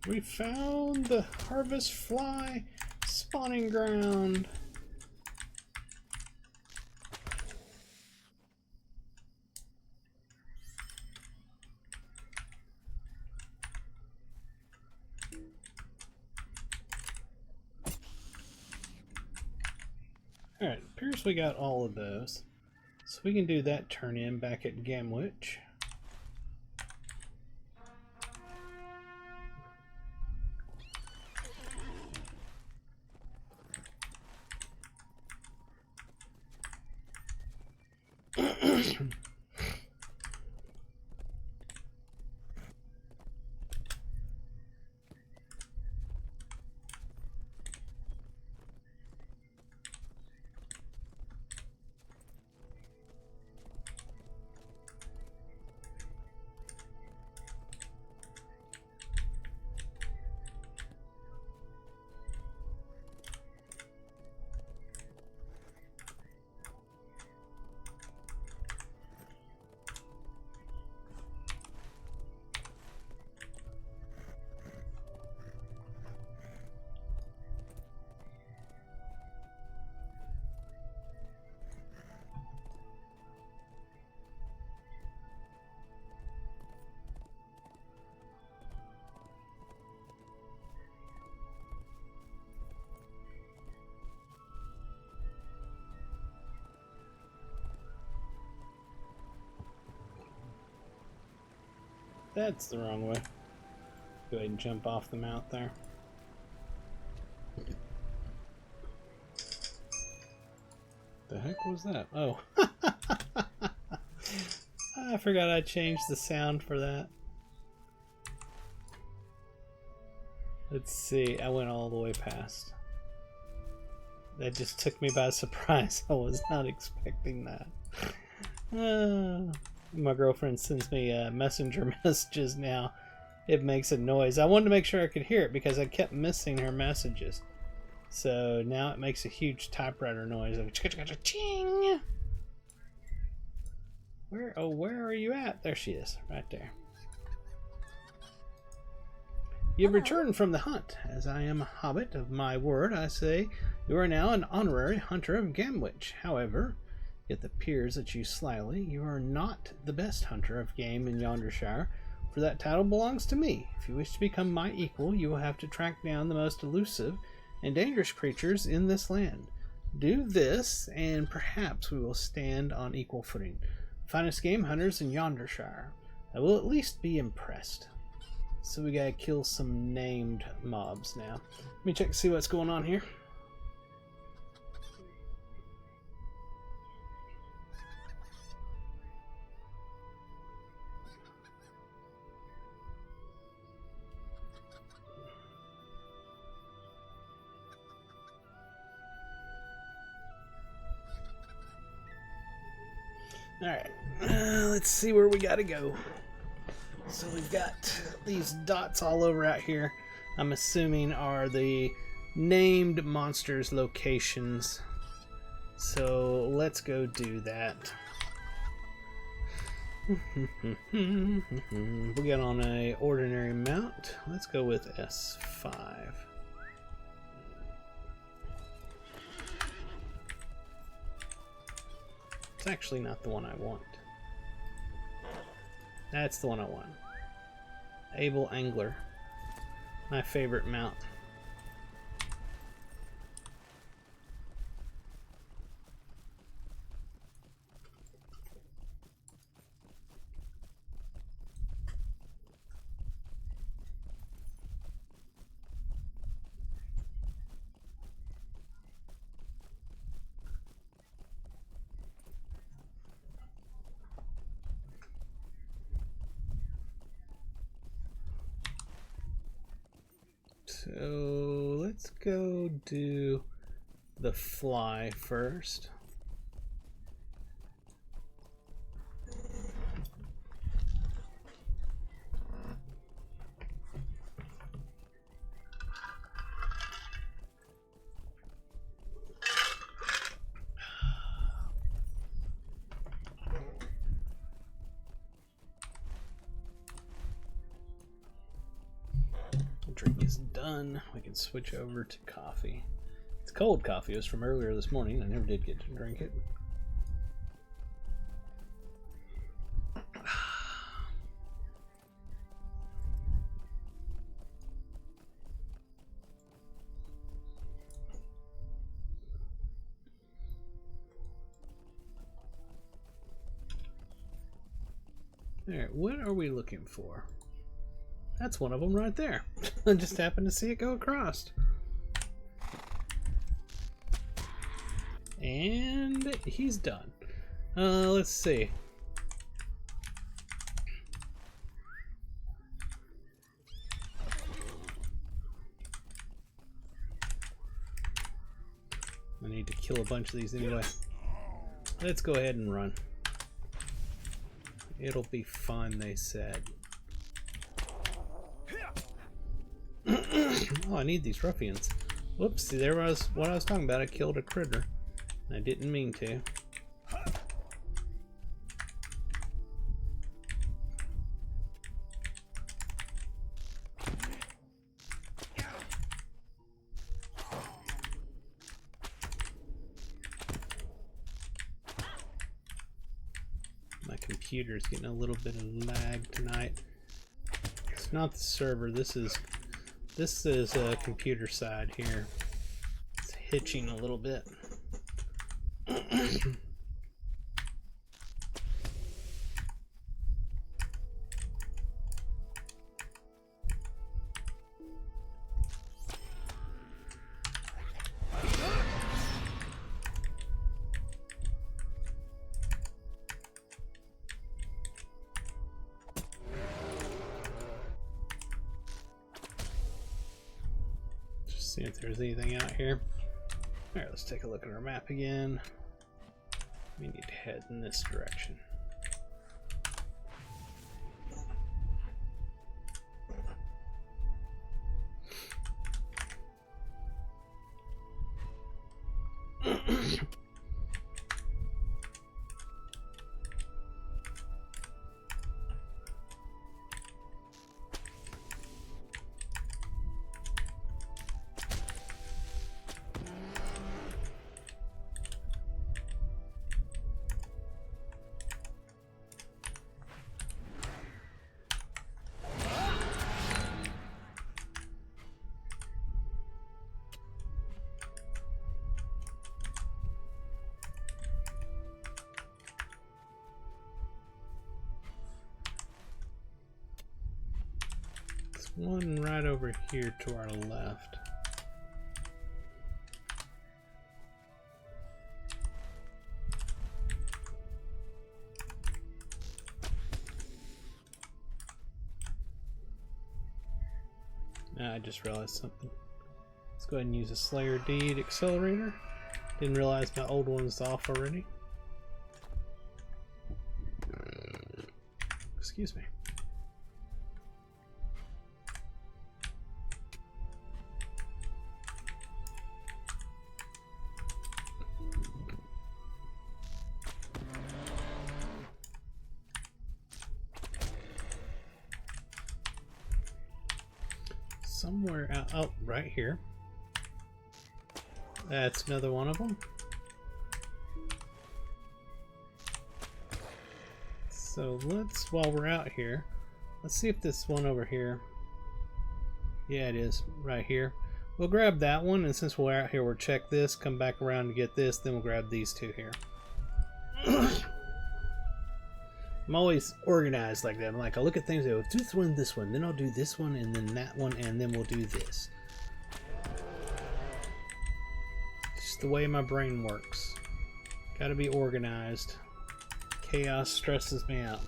We found the harvest fly spawning ground. Alright, appears we got all of those. So we can do that turn in back at Gamwich. That's the wrong way. Go ahead and jump off the mount there. The heck was that? Oh. I forgot I changed the sound for that. Let's see, I went all the way past. That just took me by surprise. I was not expecting that. My girlfriend sends me messenger messages now. It makes a noise. I wanted to make sure I could hear it because I kept missing her messages. So now it makes a huge typewriter noise. Ching! Where are you at? There she is, right there. You've returned from the hunt. As I am a hobbit of my word, I say you are now an honorary hunter of Gamwich. However, it appears that you slyly, you are not the best hunter of game in Yondershire, for that title belongs to me. If you wish to become my equal, you will have to track down the most elusive and dangerous creatures in this land. Do this, and perhaps we will stand on equal footing. Finest game hunters in Yondershire. I will at least be impressed. So we gotta kill some named mobs now. Let me check to see what's going on here. Alright, let's see where we gotta go. So we've got these dots all over out here. I'm assuming are the named monsters' locations. So let's go do that. We got on a ordinary mount. Let's go with S5. It's actually not the one I want. That's the one I want. Able Angler. My favorite mount. So let's go do the fly first. Drink is done. We can switch over to coffee. It's cold coffee. It was from earlier this morning. I never did get to drink it. Alright, what are we looking for? That's one of them right there. I just happened to see it go across. And he's done. Let's see. I need to kill a bunch of these anyway. Let's go ahead and run. It'll be fun, they said. Oh, I need these ruffians. Whoops, see, there was what I was talking about. I killed a critter. I didn't mean to. My computer's getting a little bit of lag tonight. It's not the server. This is a computer side here. It's hitching a little bit. See if there's anything out here. Alright, let's take a look at our map again. We need to head in this direction. One right over here to our left. I just realized something. Let's go ahead and use a Slayer Deed accelerator. Didn't realize my old one's off already. Excuse me. Somewhere out, oh, right here. That's another one of them. So let's, while we're out here, let's see if this one over here, yeah, it is right here. We'll grab that one, and since we're out here, we'll check this, come back around to get this, then we'll grab these two here. I'm always organized like that. I'm like, I look at things, I go, do this one, then I'll do this one, and then that one, and then we'll do this. It's just the way my brain works. Gotta be organized. Chaos stresses me out.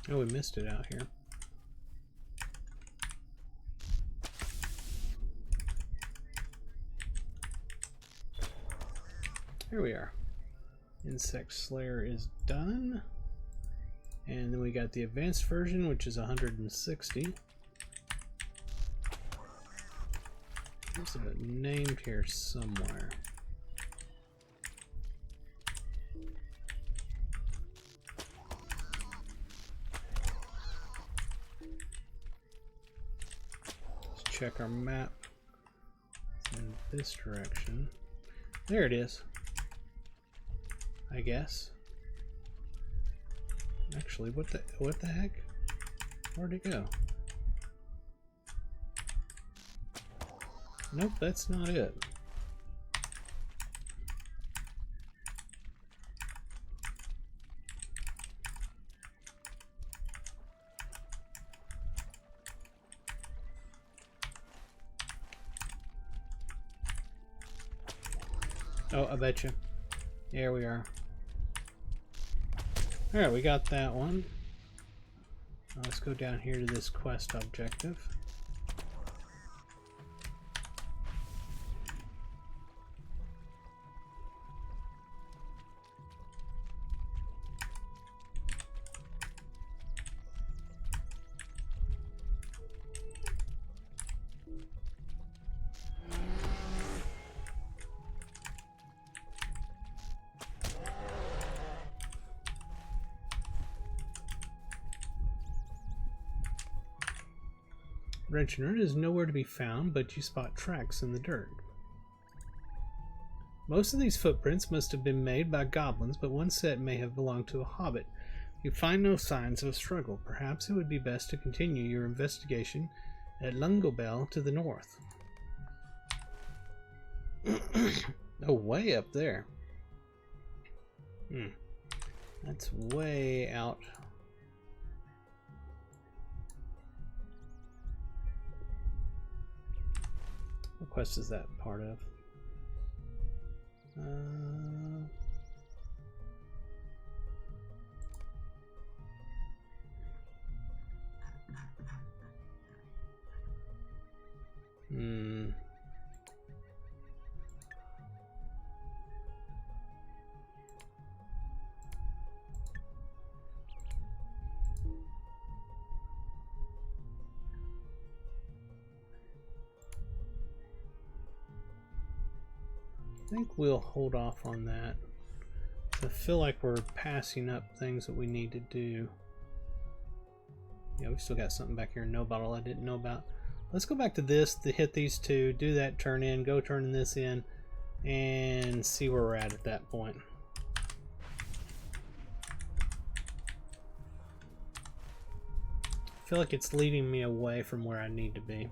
Oh, we missed it out here. Here we are. Insect Slayer is done. And then we got the advanced version, which is 160. There's a name here somewhere. Check our map in this direction. There it is. I guess. Actually, what the heck? Where'd it go? Nope, that's not it. Oh, I bet you. There we are. Alright, we got that one. Now let's go down here to this quest objective. Adventurer is nowhere to be found, but you spot tracks in the dirt. Most of these footprints must have been made by goblins, but one set may have belonged to a hobbit. You find no signs of a struggle. Perhaps it would be best to continue your investigation at Lungobel to the north. Oh, way up there. That's way out. What quest is that part of? I think we'll hold off on that. I feel like we're passing up things that we need to do. Yeah, we still got something back here in No Bottle I didn't know about. Let's go back to this to hit these two, do that turn in, go turning this in, and see where we're at that point. I feel like it's leading me away from where I need to be.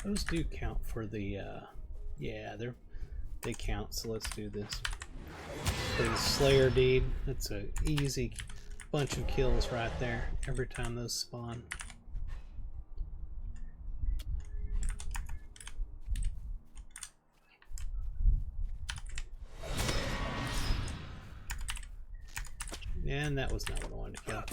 Those do count for the, yeah, they count, so let's do this. For the Slayer deed, that's an easy bunch of kills right there, every time those spawn. And that was not what I wanted to kill.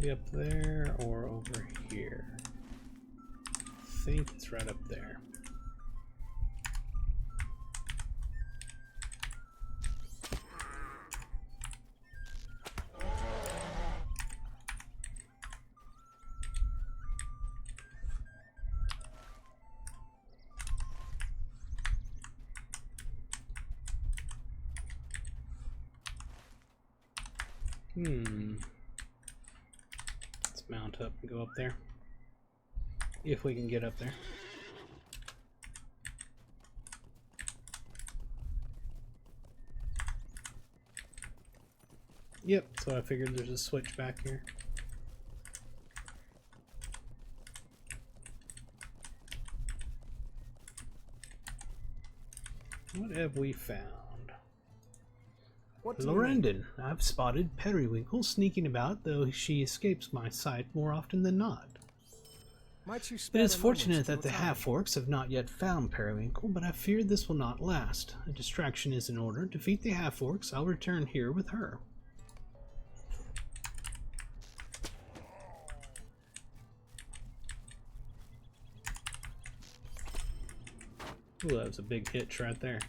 Be up there or over here. I think it's right up there. Mount up and go up there if we can get up there. Yep, so I figured there's a switch back here. What have we found? Lorendon, I've spotted Periwinkle sneaking about, though she escapes my sight more often than not. It is fortunate that the half-orcs have not yet found Periwinkle, but I fear this will not last. A distraction is in order. Defeat the half-orcs, I'll return here with her. Ooh, that was a big hitch right there.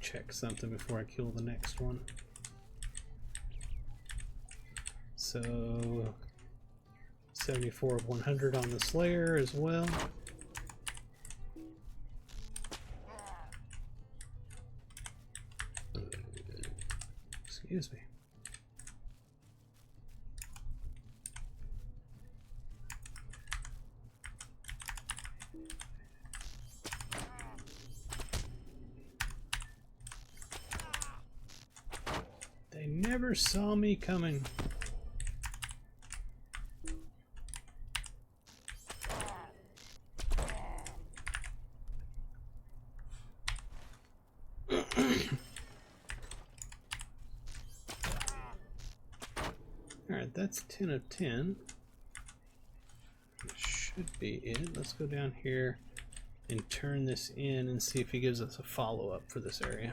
Check something before I kill the next one. So 74 of 100 on the Slayer as well. Excuse me. never saw me coming. Alright, that's 10 of 10. That should be it. Let's go down here and turn this in and see if he gives us a follow-up for this area.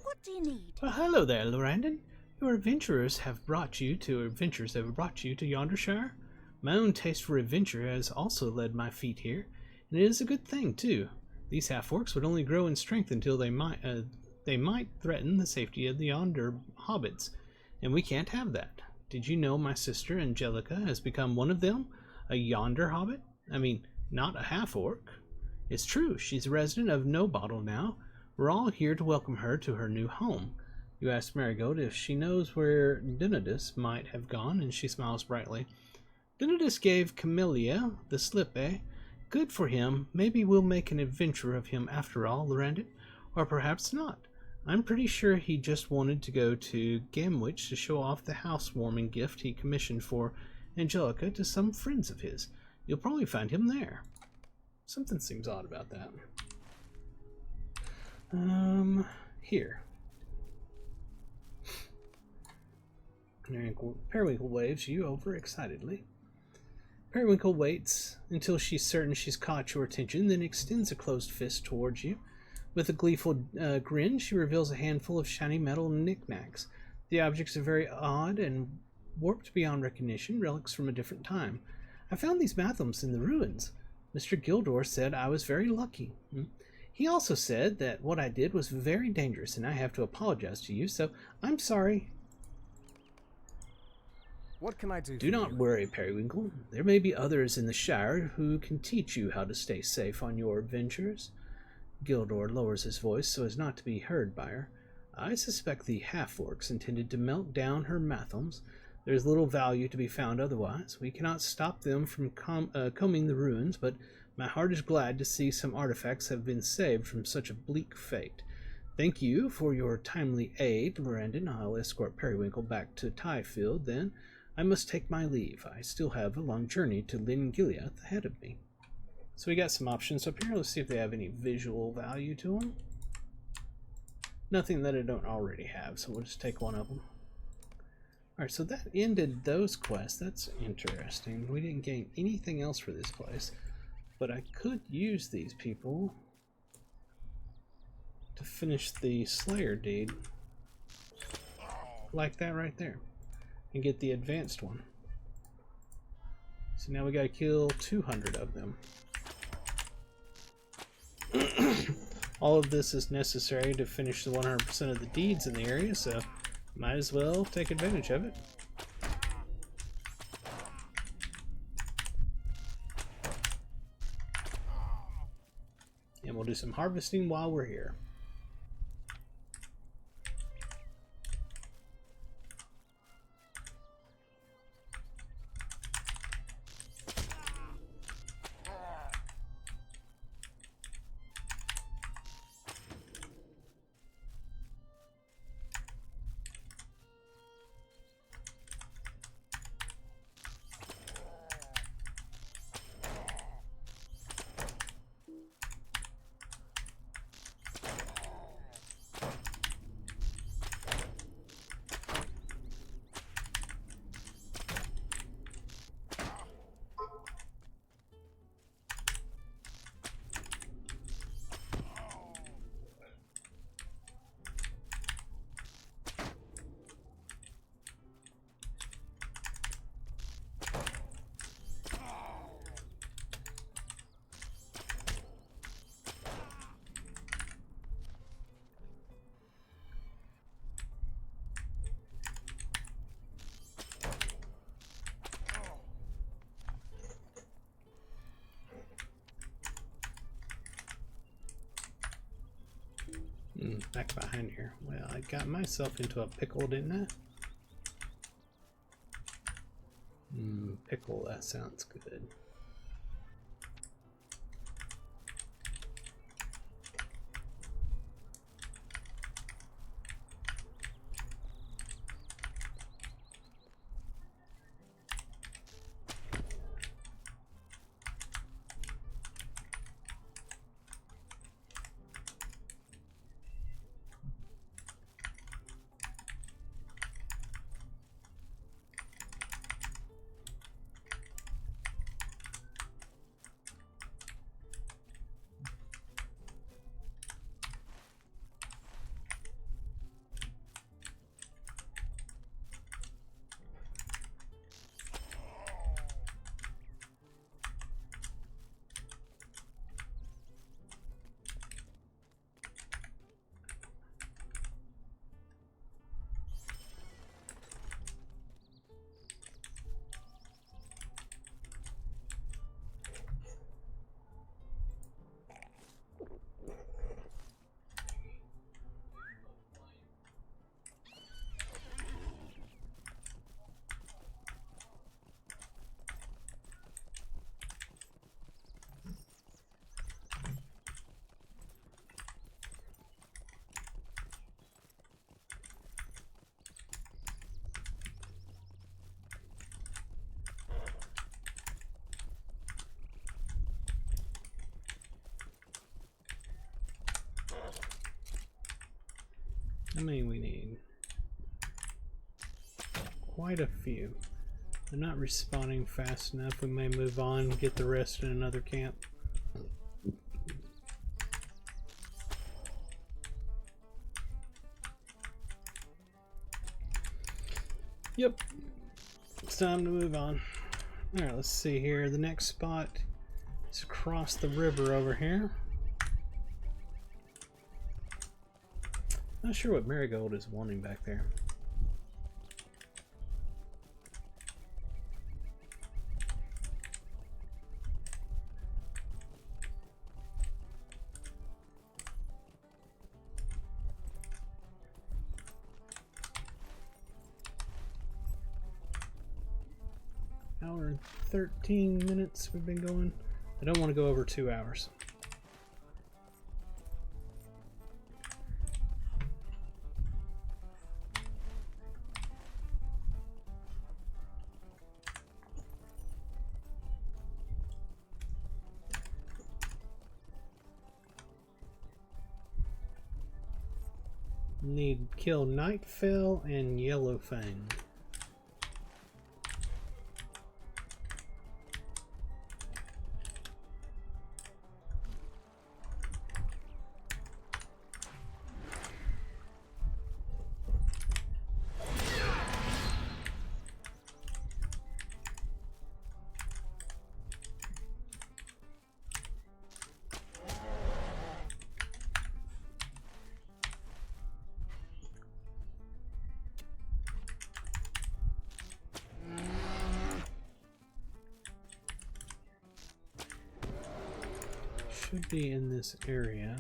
What do you need? Well, hello there, Lorandon. Your adventures have brought you to Yondershire. My own taste for adventure has also led my feet here, and it is a good thing too. These half-orcs would only grow in strength until they might threaten the safety of the Yonder hobbits, and we can't have that. Did you know my sister Angelica has become one of them, a Yonder hobbit? I mean, not a half-orc. It's true, she's a resident of No Bottle now. We're all here to welcome her to her new home. You ask Marigold if she knows where Dinodus might have gone, and she smiles brightly. Dinodus gave Camellia the slip, eh? Good for him. Maybe we'll make an adventure of him after all, Lorandon. Or perhaps not. I'm pretty sure he just wanted to go to Gamwich to show off the housewarming gift he commissioned for Angelica to some friends of his. You'll probably find him there. Something seems odd about that. Here. Periwinkle waves you over excitedly. Periwinkle waits until she's certain she's caught your attention, then extends a closed fist towards you. With a gleeful grin, she reveals a handful of shiny metal knickknacks. The objects are very odd and warped beyond recognition, relics from a different time. I found these mathams in the ruins. Mr. Gildor said I was very lucky. He also said that what I did was very dangerous, and I have to apologize to you, so I'm sorry. What can I do? Do not worry, Periwinkle. There may be others in the Shire who can teach you how to stay safe on your adventures. Gildor lowers his voice so as not to be heard by her. I suspect the half-orcs intended to melt down her mathams. There is little value to be found otherwise. We cannot stop them from combing the ruins, but my heart is glad to see some artifacts have been saved from such a bleak fate. Thank you for your timely aid, Lorandon. I'll escort Periwinkle back to Tyfield, then. I must take my leave. I still have a long journey to Lingiliath ahead of me. So we got some options up here. Let's see if they have any visual value to them. Nothing that I don't already have, so we'll just take one of them. Alright, so that ended those quests. That's interesting. We didn't gain anything else for this place, but I could use these people to finish the Slayer deed. Like that right there. And get the advanced one. So now we gotta kill 200 of them. All of this is necessary to finish the 100% of the deeds in the area, so might as well take advantage of it. And we'll do some harvesting while we're here. Back behind here. Well, I got myself into a pickle, didn't I? Pickle, that sounds good. How many we need? Quite a few. They're not respawning fast enough. We may move on and get the rest in another camp. Yep. It's time to move on. Alright, let's see here. The next spot is across the river over here. Not sure what Marigold is wanting back there. Hour and 13 minutes we've been going. I don't want to go over 2 hours. Need kill Nightfell and Yellowfang. Should be in this area.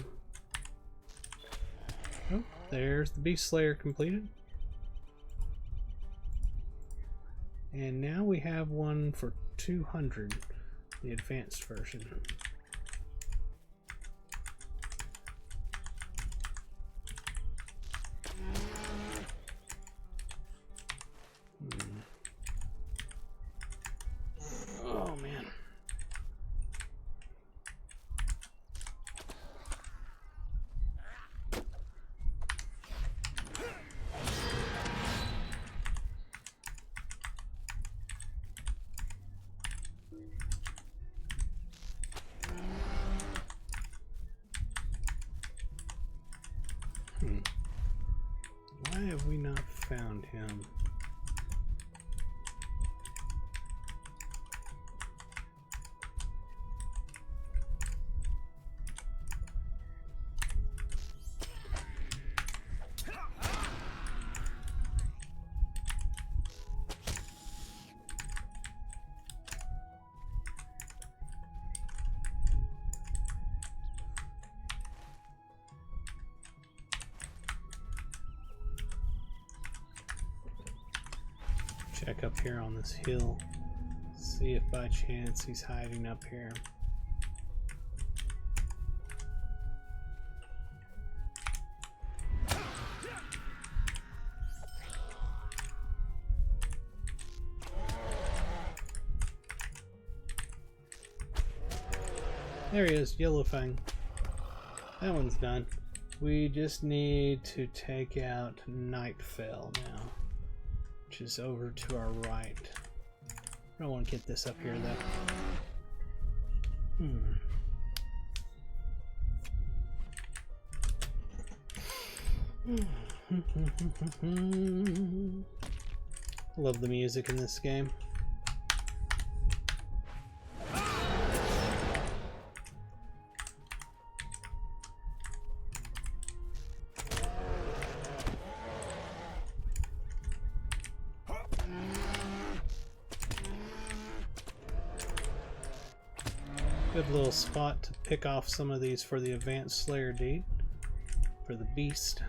Oh, there's the Beast Slayer completed. And now we have one for 200, the advanced version. Oh man. Why have we not found him? Check up here on this hill. See if by chance he's hiding up here. There he is, Yellowfang. That one's done. We just need to take out Nightfell now, which is over to our right. I don't want to get this up here though. Love the music in this game. Good little spot to pick off some of these for the advanced Slayer deed for the beast.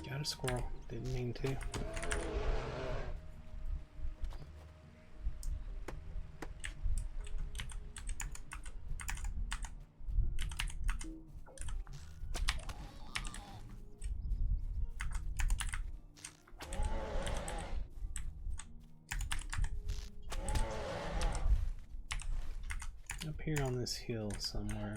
Got a squirrel. Didn't mean to. Up here on this hill somewhere.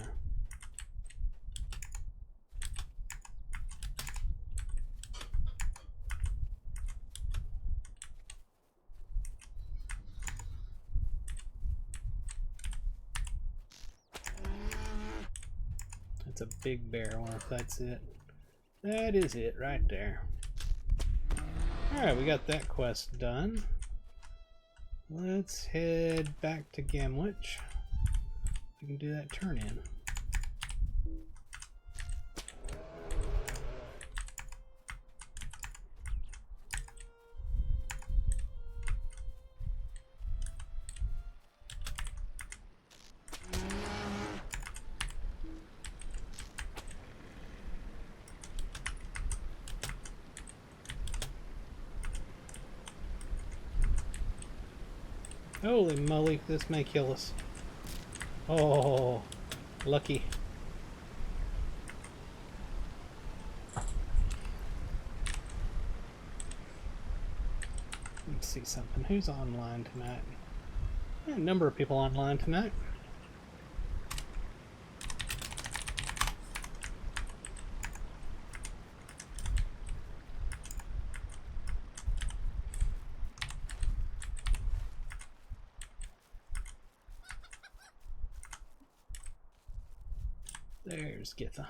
That's a big bear. I wonder if that's it. That is it right there. Alright, we got that quest done. Let's head back to Gamwich. We can do that turn in. Holy moly, this may kill us. Oh, lucky. Let's see something. Who's online tonight? A number of people online tonight. There's Githa.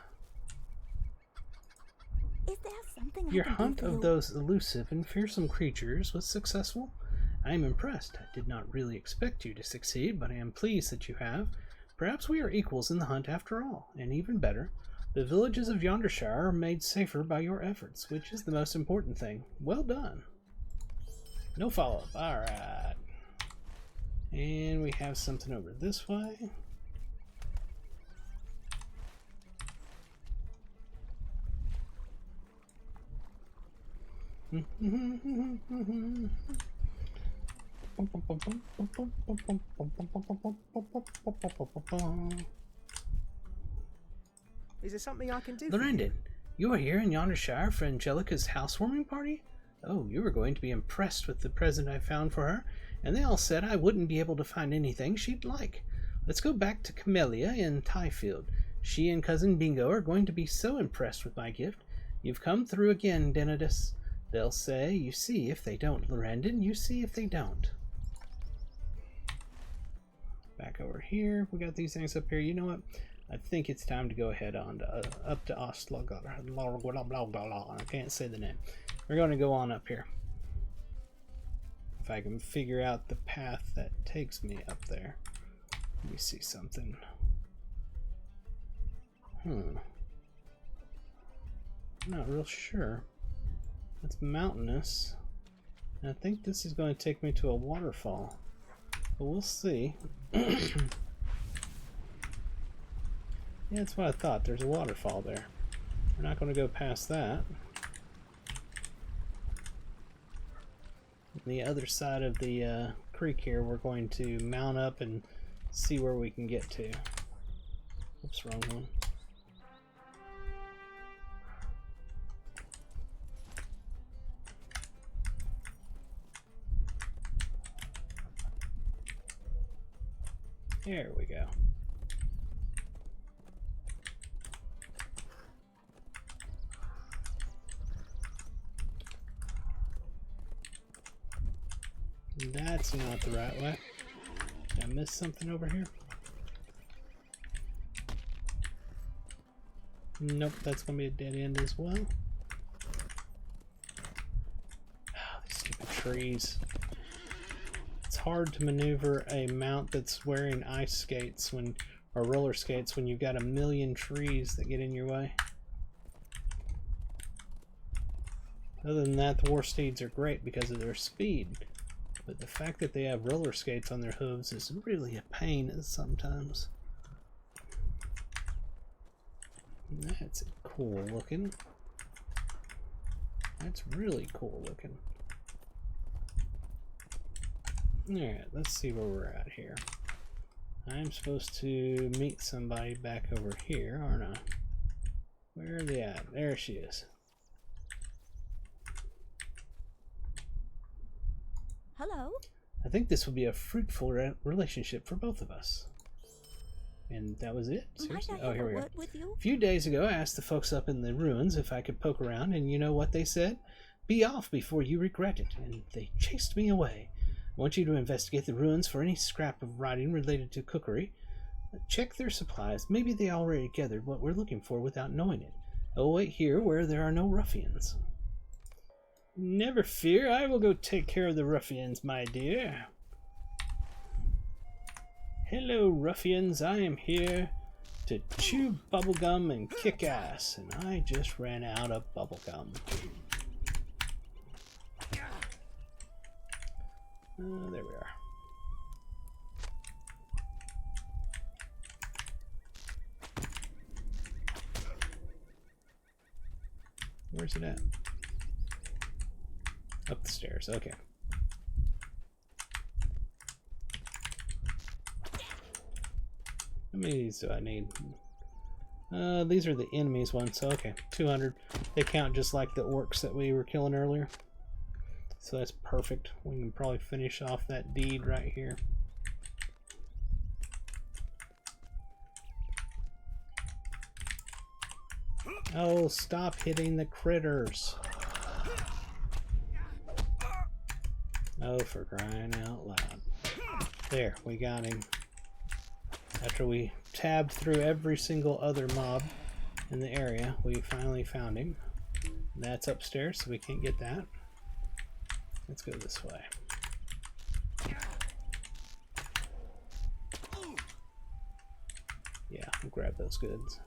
Is there something Your I can hunt do for of you? those elusive and fearsome creatures was successful. I am impressed. I did not really expect you to succeed, but I am pleased that you have. Perhaps we are equals in the hunt after all, and even better, the villages of Yondershire are made safer by your efforts, which is the most important thing. Well done. No follow-up. Alright. And we have something over this way. Is there something I can do for you? Lorendon, you are here in Yondershire for Angelica's housewarming party? Oh, you are going to be impressed with the present I found for her, and they all said I wouldn't be able to find anything she'd like. Let's go back to Camellia in Tyfield. She and Cousin Bingo are going to be so impressed with my gift. You've come through again, Denidus. They'll say, you see if they don't, Lorendon, you see if they don't. Back over here, we got these things up here. You know what? I think it's time to go ahead on to, up to Oslo. I can't say the name. We're going to go on up here. If I can figure out the path that takes me up there. Let me see something. I'm not real sure. It's mountainous. And I think this is going to take me to a waterfall. But we'll see. Yeah, that's what I thought. There's a waterfall there. We're not going to go past that. On the other side of the creek here, we're going to mount up and see where we can get to. Oops, wrong one. There we go. That's not the right way. Did I miss something over here? Nope, that's going to be a dead end as well. Oh, these stupid trees. It's hard to maneuver a mount that's wearing ice skates when, or roller skates when you've got a million trees that get in your way. Other than that, the war steeds are great because of their speed. But the fact that they have roller skates on their hooves is really a pain sometimes. That's cool looking. That's really cool looking. Alright, let's see where we're at here. I'm supposed to meet somebody back over here, aren't I? Where are they at? There she is. Hello? I think this will be a fruitful relationship for both of us. And that was it? Seriously? Oh, here we go. A few days ago, I asked the folks up in the ruins if I could poke around, and you know what they said? Be off before you regret it, and they chased me away. I want you to investigate the ruins for any scrap of writing related to cookery. Check their supplies. Maybe they already gathered what we're looking for without knowing it. I will wait here where there are no ruffians. Never fear, I will go take care of the ruffians, my dear. Hello, ruffians. I am here to chew bubblegum and kick ass, and I just ran out of bubblegum. There we are. Where's it at? Up the stairs, okay. How many of these do I need? These are the enemies ones, so okay, 200. They count just like the orcs that we were killing earlier. So that's perfect. We can probably finish off that deed right here. Oh, stop hitting the critters. Oh, for crying out loud. There, we got him. After we tabbed through every single other mob in the area, we finally found him. That's upstairs, so we can't get that. Let's go this way. Yeah, we'll grab those goods.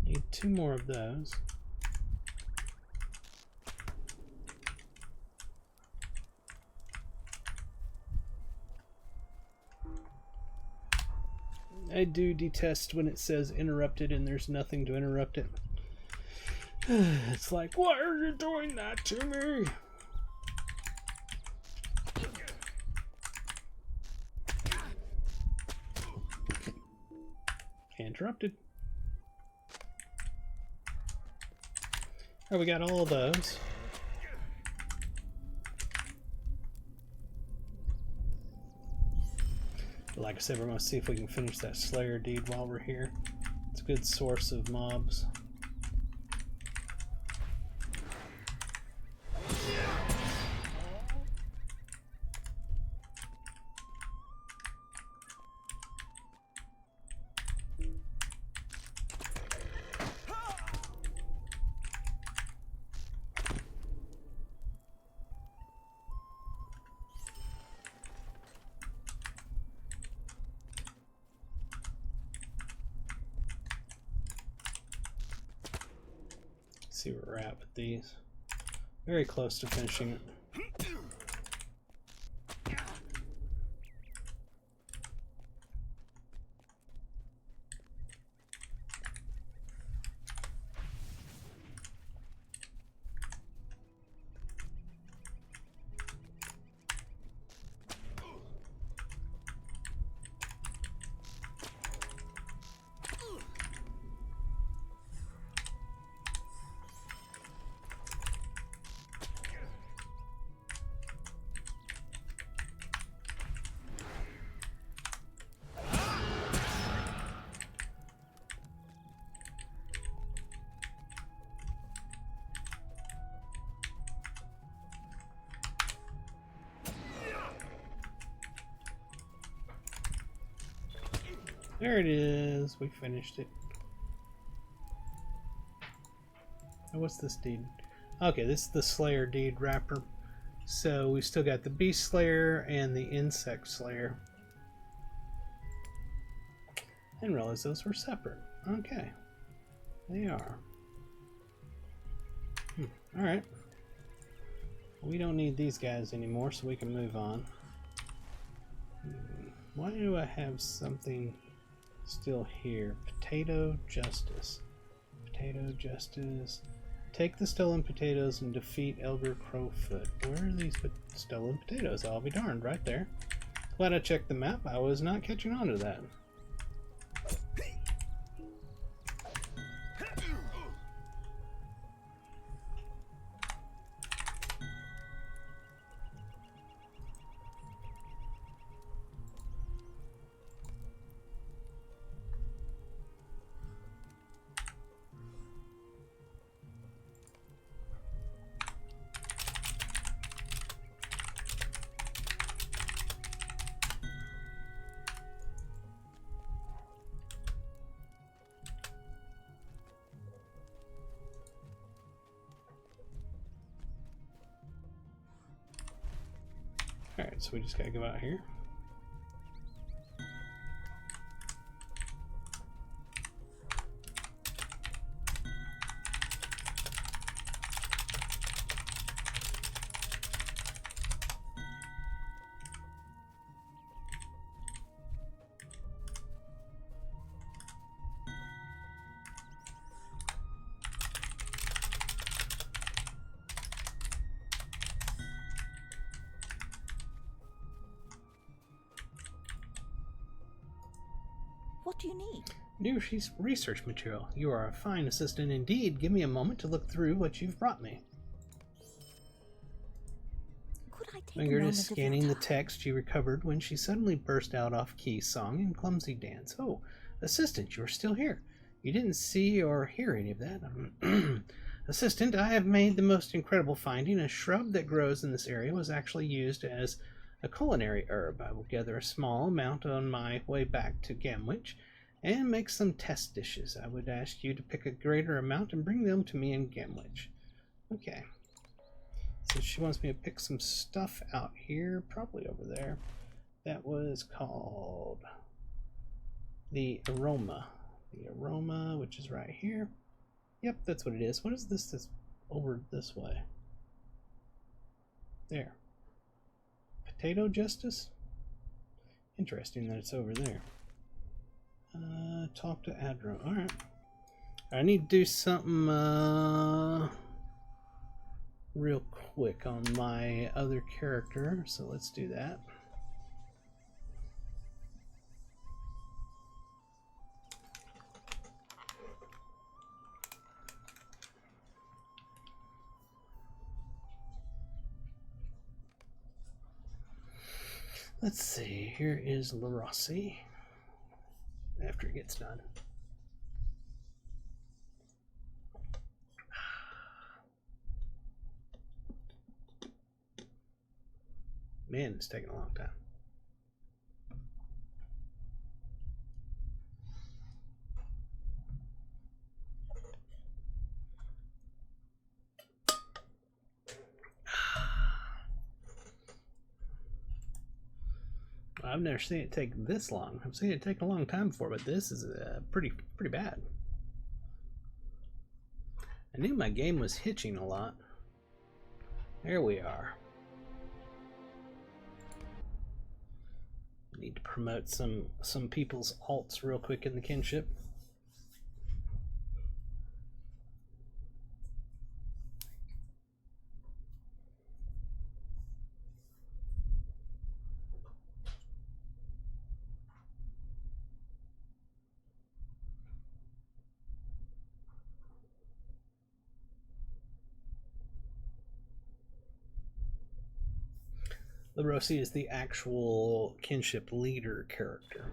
Need 2 more of those. I do detest when it says interrupted and there's nothing to interrupt it. It's like, why are you doing that to me? Interrupted. Oh, we got all of those. Like I said, we're going to see if we can finish that Slayer deed while we're here. It's a good source of mobs. See where we're at with these. Very close to finishing it. There it is. We finished it. Oh, what's this deed? Okay, this is the Slayer deed wrapper. So we still got the Beast Slayer and the Insect Slayer. I didn't realize those were separate. Okay. They are. Alright. We don't need these guys anymore, so we can move on. Why do I have something still here? Potato Justice. Potato Justice. Take the stolen potatoes and defeat Elder Crowfoot. Where are these stolen potatoes? I'll be darned, right there. Glad I checked the map. I was not catching on to that. Alright, so we just gotta go out here. What do you need? New research material. You are a fine assistant indeed. Give me a moment to look through what you've brought me. Could I take Finger a moment is of your scanning the time? text you recovered when she suddenly burst out off-key song and clumsy dance. Oh, assistant, you're still here. You didn't see or hear any of that. Assistant, I have made the most incredible finding. A shrub that grows in this area was actually used as a culinary herb. I will gather a small amount on my way back to Gamwich and make some test dishes. I would ask you to pick a greater amount and bring them to me in Gamwich. Okay. So she wants me to pick some stuff out here, probably over there. That was called the aroma. The aroma, which is right here. Yep, that's what it is. What is this that's over this way? There. Potato Justice? Interesting that it's over there. Talk to Adro. Alright. I need to do something real quick on my other character, so let's do that. Let's see, here is La Rossi after it gets done. Man, it's taking a long time. I've never seen it take this long. I've seen it take a long time before, but this is pretty bad. I knew my game was hitching a lot. There we are. Need to promote some people's alts real quick in the kinship. La Rossi is the actual kinship leader character.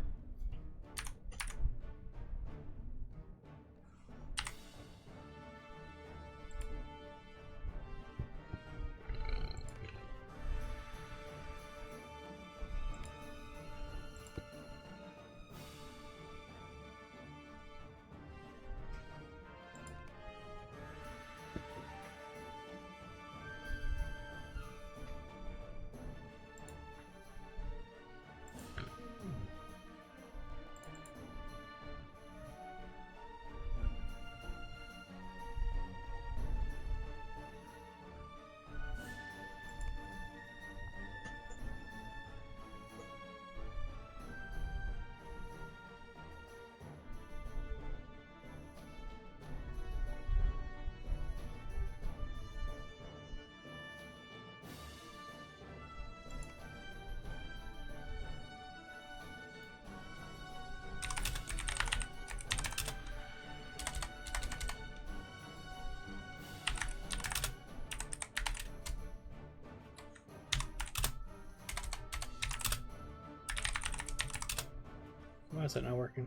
Why is that not working?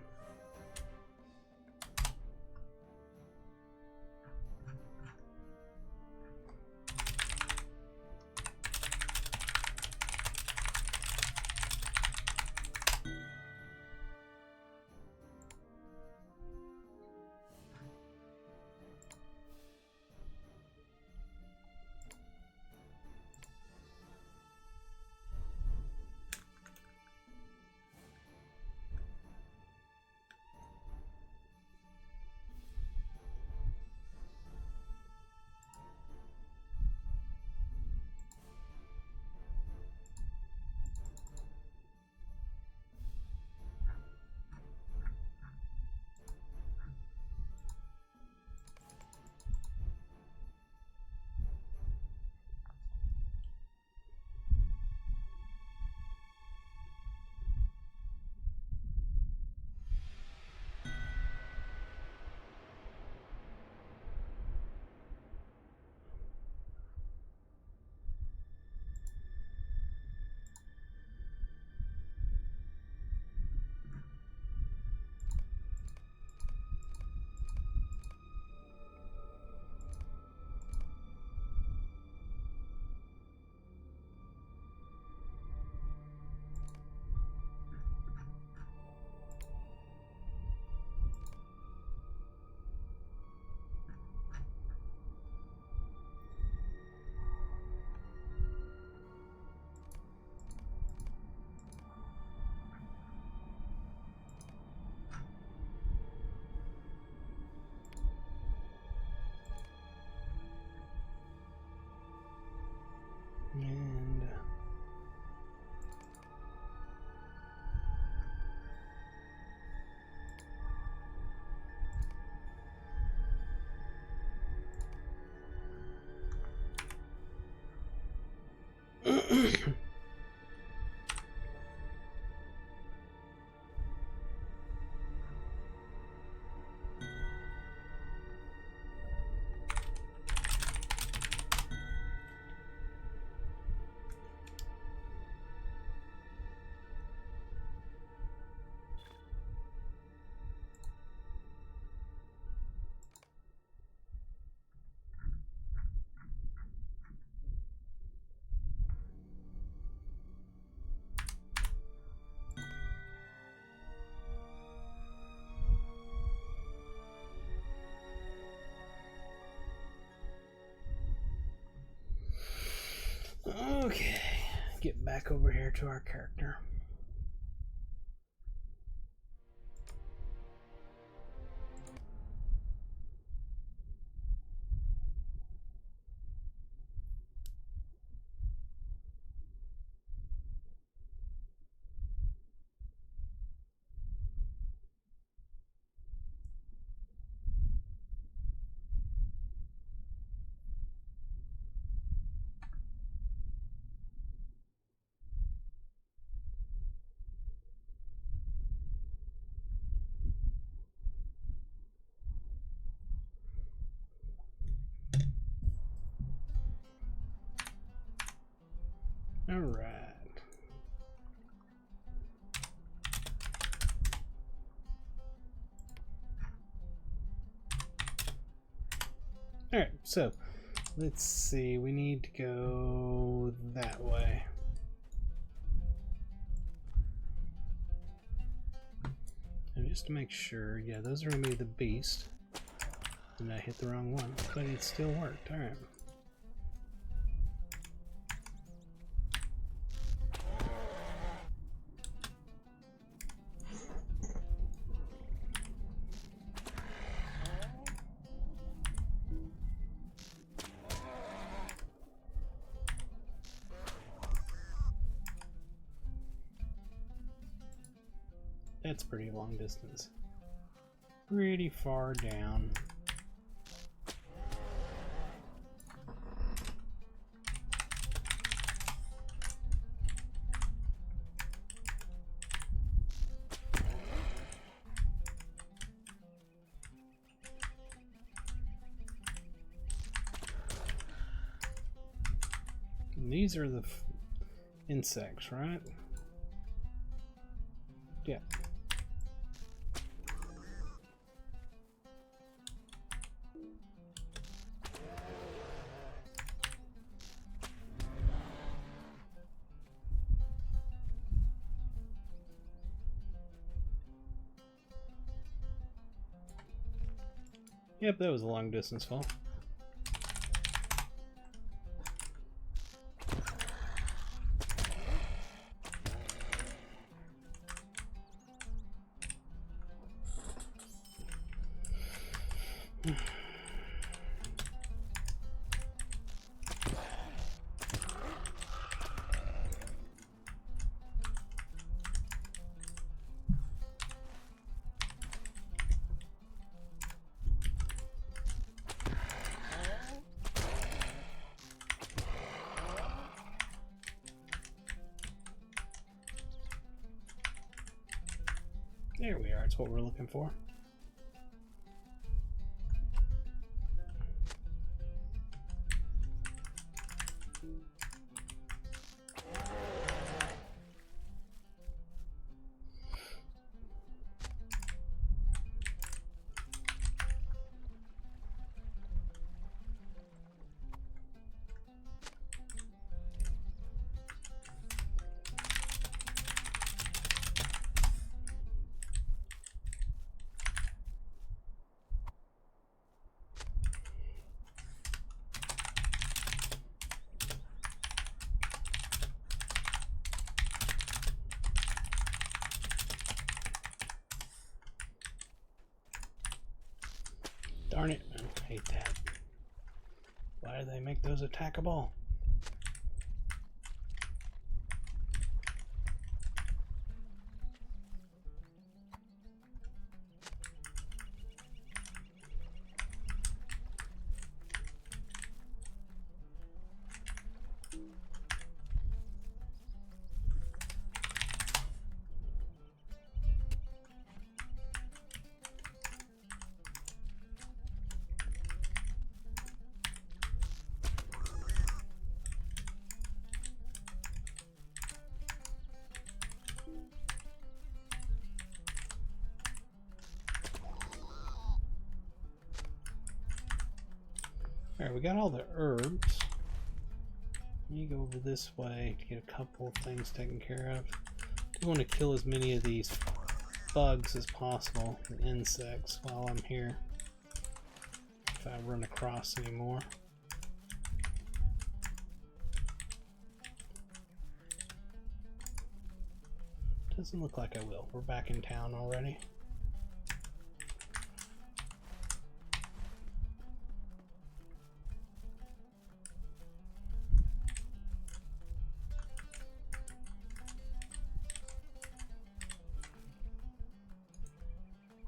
back over here to our character. All right. All right, so let's see. We need to go that way. And just to make sure, yeah, those are going to be the beast. And I hit the wrong one, but it still worked. All right. That's pretty long distance. Pretty far down. And these are the insects, right? Yeah. Yep, that was a long distance fall. There we are, that's what we're looking for. Darn it, I hate that. Why do they make those attackable? Alright, we got all the herbs. Let me go over this way to get a couple of things taken care of. I do want to kill as many of these bugs as possible, the insects, while I'm here. If I run across any more. Doesn't look like I will. We're back in town already.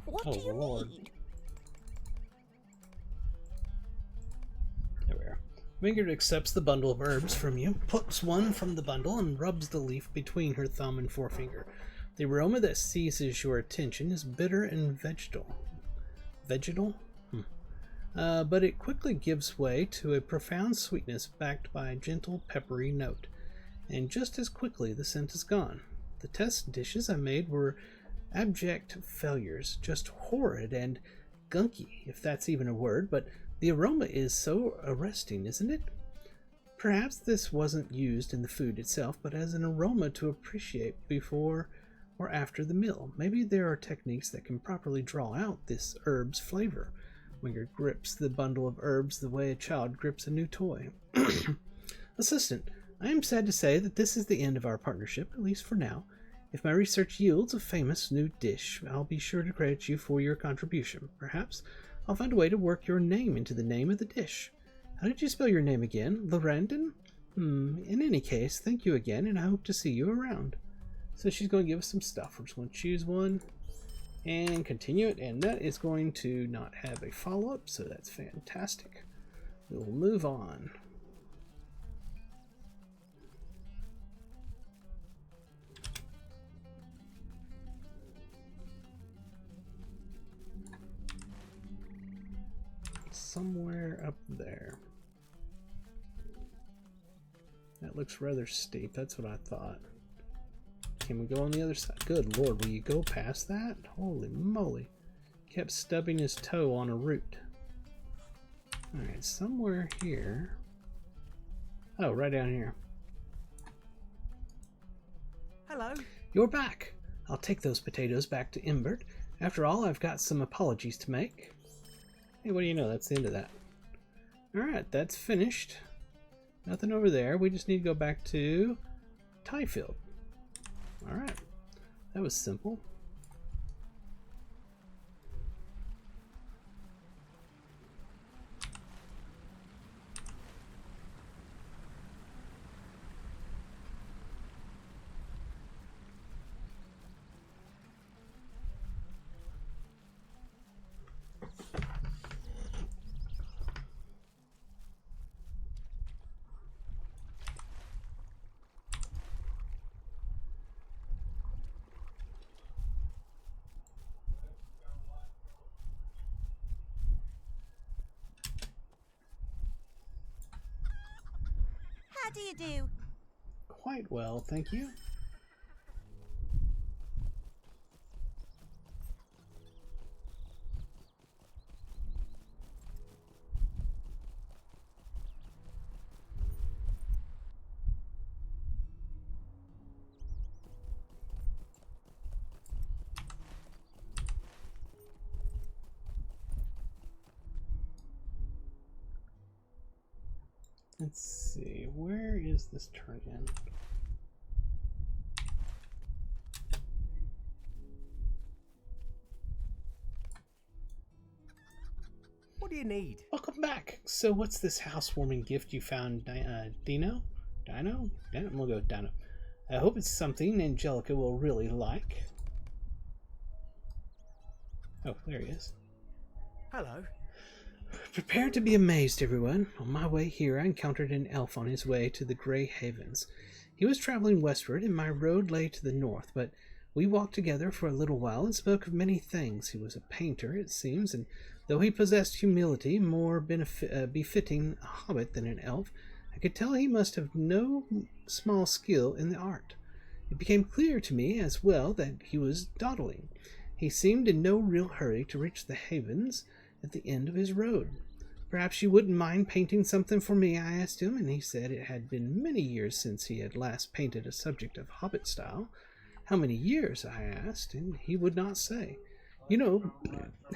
What Oh, do you Lord. need? There we are. Wingard accepts the bundle of herbs from you, puts one from the bundle, and rubs the leaf between her thumb and forefinger. The aroma that seizes your attention is bitter and vegetal. Vegetal? But it quickly gives way to a profound sweetness backed by a gentle, peppery note. And just as quickly, the scent is gone. The test dishes I made were abject failures, just horrid and gunky, if that's even a word, but the aroma is so arresting, isn't it? Perhaps this wasn't used in the food itself, but as an aroma to appreciate before or after the meal. Maybe there are techniques that can properly draw out this herb's flavor. Wingard grips the bundle of herbs the way a child grips a new toy. Assistant, I am sad to say that this is the end of our partnership, at least for now. If my research yields a famous new dish, I'll be sure to credit you for your contribution. Perhaps I'll find a way to work your name into the name of the dish. How did you spell your name again? Lorandon? In any case, thank you again, and I hope to see you around. So she's going to give us some stuff. We're just going to choose one and continue it, and that is going to not have a follow-up, so that's fantastic. We'll move on. Somewhere up there. That looks rather steep. That's what I thought. Can we go on the other side? Good Lord, will you go past that? Holy moly. Kept stubbing his toe on a root. Alright, somewhere here. Oh, right down here. Hello. You're back. I'll take those potatoes back to Imbert. After all, I've got some apologies to make. Hey, what do you know? That's the end of that. Alright, that's finished. Nothing over there. We just need to go back to Tyfield. Alright. That was simple. How do you do? Quite well, thank you. Let's see, where is this turn in? What do you need? Welcome back. So what's this housewarming gift you found, Dino? Dino? I'm gonna go with Dino. I hope it's something Angelica will really like. Oh, there he is. Hello. Prepare to be amazed, everyone. On my way here, I encountered an elf on his way to the Grey Havens. He was traveling westward, and my road lay to the north, but we walked together for a little while and spoke of many things. He was a painter, it seems, and though he possessed humility more befitting a hobbit than an elf, I could tell he must have no small skill in the art. It became clear to me as well that he was dawdling. He seemed in no real hurry to reach the Havens at the end of his road. Perhaps you wouldn't mind painting something for me, I asked him, and he said it had been many years since he had last painted a subject of hobbit style. How many years, I asked, and he would not say. You know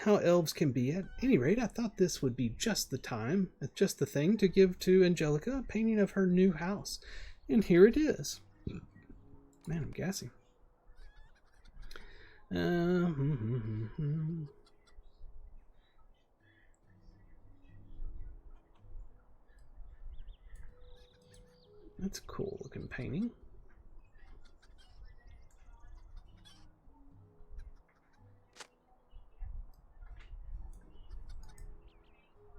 how elves can be. At any rate, I thought this would be just the time, just the thing to give to Angelica a painting of her new house. And here it is. Man, I'm gassy. Uh, That's a cool looking painting.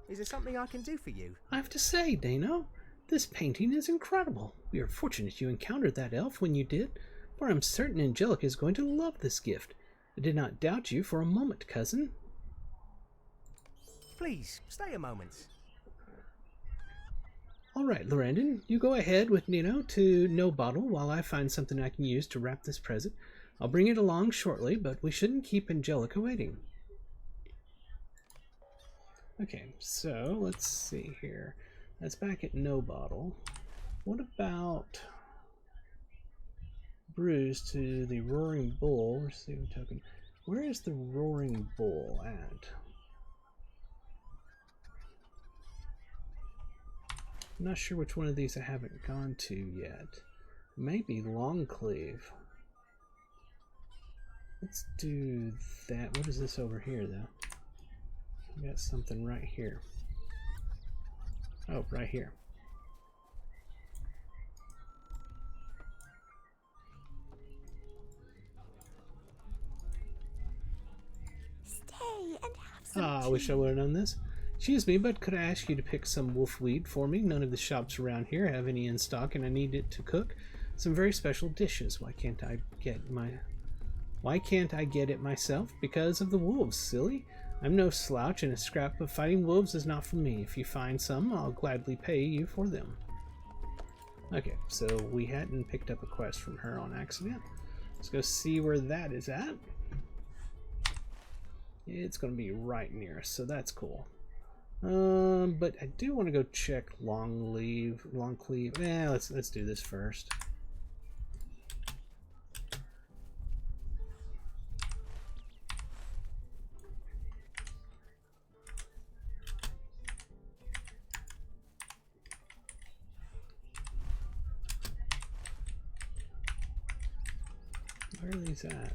Is there something I can do for you? I have to say, Dano, this painting is incredible. We are fortunate you encountered that elf when you did, for I'm certain Angelica is going to love this gift. I did not doubt you for a moment, cousin. Please, stay a moment. All right, Lorandon, you go ahead with Nino to No Bottle while I find something I can use to wrap this present. I'll bring it along shortly, but we shouldn't keep Angelica waiting. Okay, so let's see here. That's back at No Bottle. What about Bruise to the Roaring Bull? Receive a token. Where is the Roaring Bull at? I'm not sure which one of these I haven't gone to yet. Maybe Longcleave. Let's do that. What is this over here, though? We got something right here. Oh, right here. Stay and have some Ah, I tea. wish I would have known this. Excuse me, but could I ask you to pick some wolfweed for me? None of the shops around here have any in stock, and I need it to cook some very special dishes. Why can't I get it myself? Because of the wolves, silly. I'm no slouch, and a scrap of fighting wolves is not for me. If you find some, I'll gladly pay you for them. Okay, so we hadn't picked up a quest from her on accident. Let's go see where that is at. It's going to be right near us, so that's cool. But I do want to go check Longcleave. Let's do this first. Where are these at?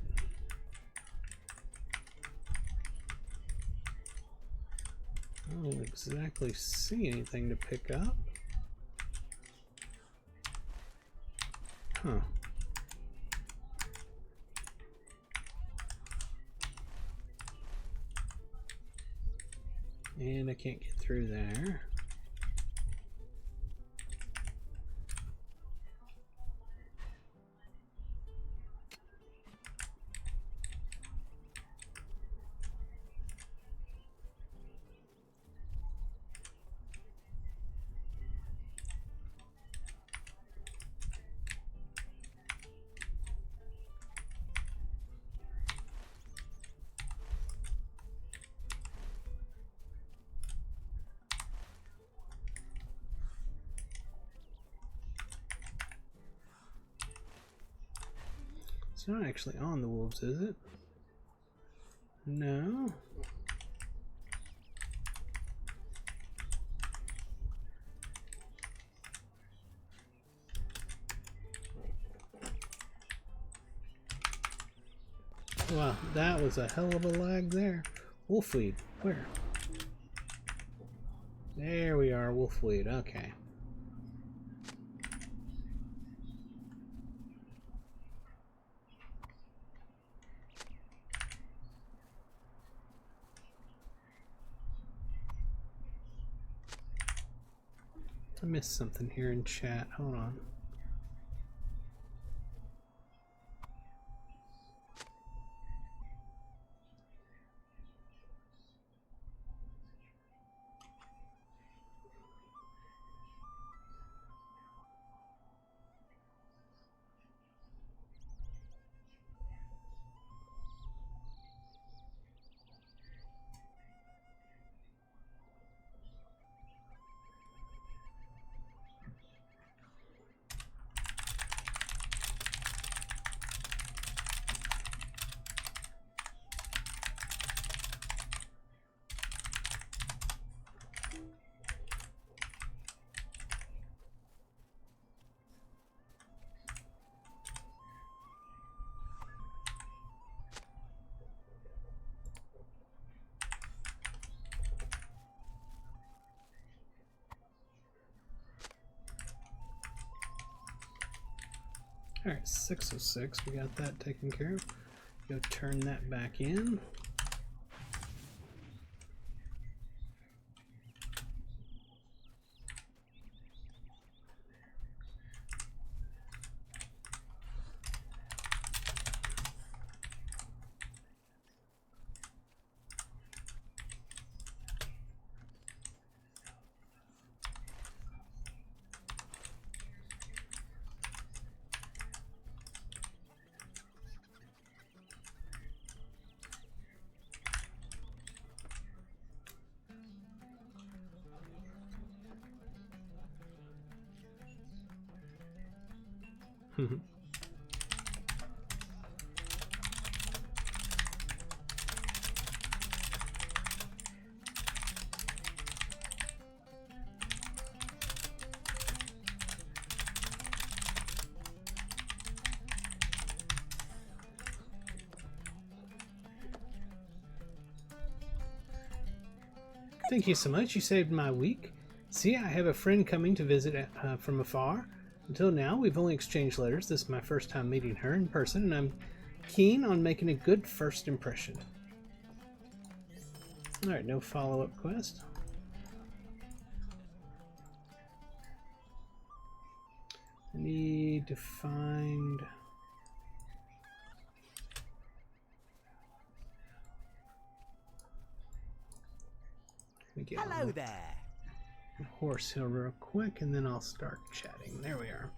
I don't exactly see anything to pick up. Huh. And I can't get through there. It's not actually on the wolves, is it? No. Wow, that was a hell of a lag there. Wolfweed, where? There we are, wolfweed, okay. I missed something here in chat, hold on. Alright, 606. We got that taken care of. Go turn that back in. Thank you so much. You saved my week. See, I have a friend coming to visit from afar. Until now, we've only exchanged letters. This is my first time meeting her in person, and I'm keen on making a good first impression. Alright, no follow-up quest. I need to find... Hello there. Horse Hill real quick, and then I'll start chatting. There we are.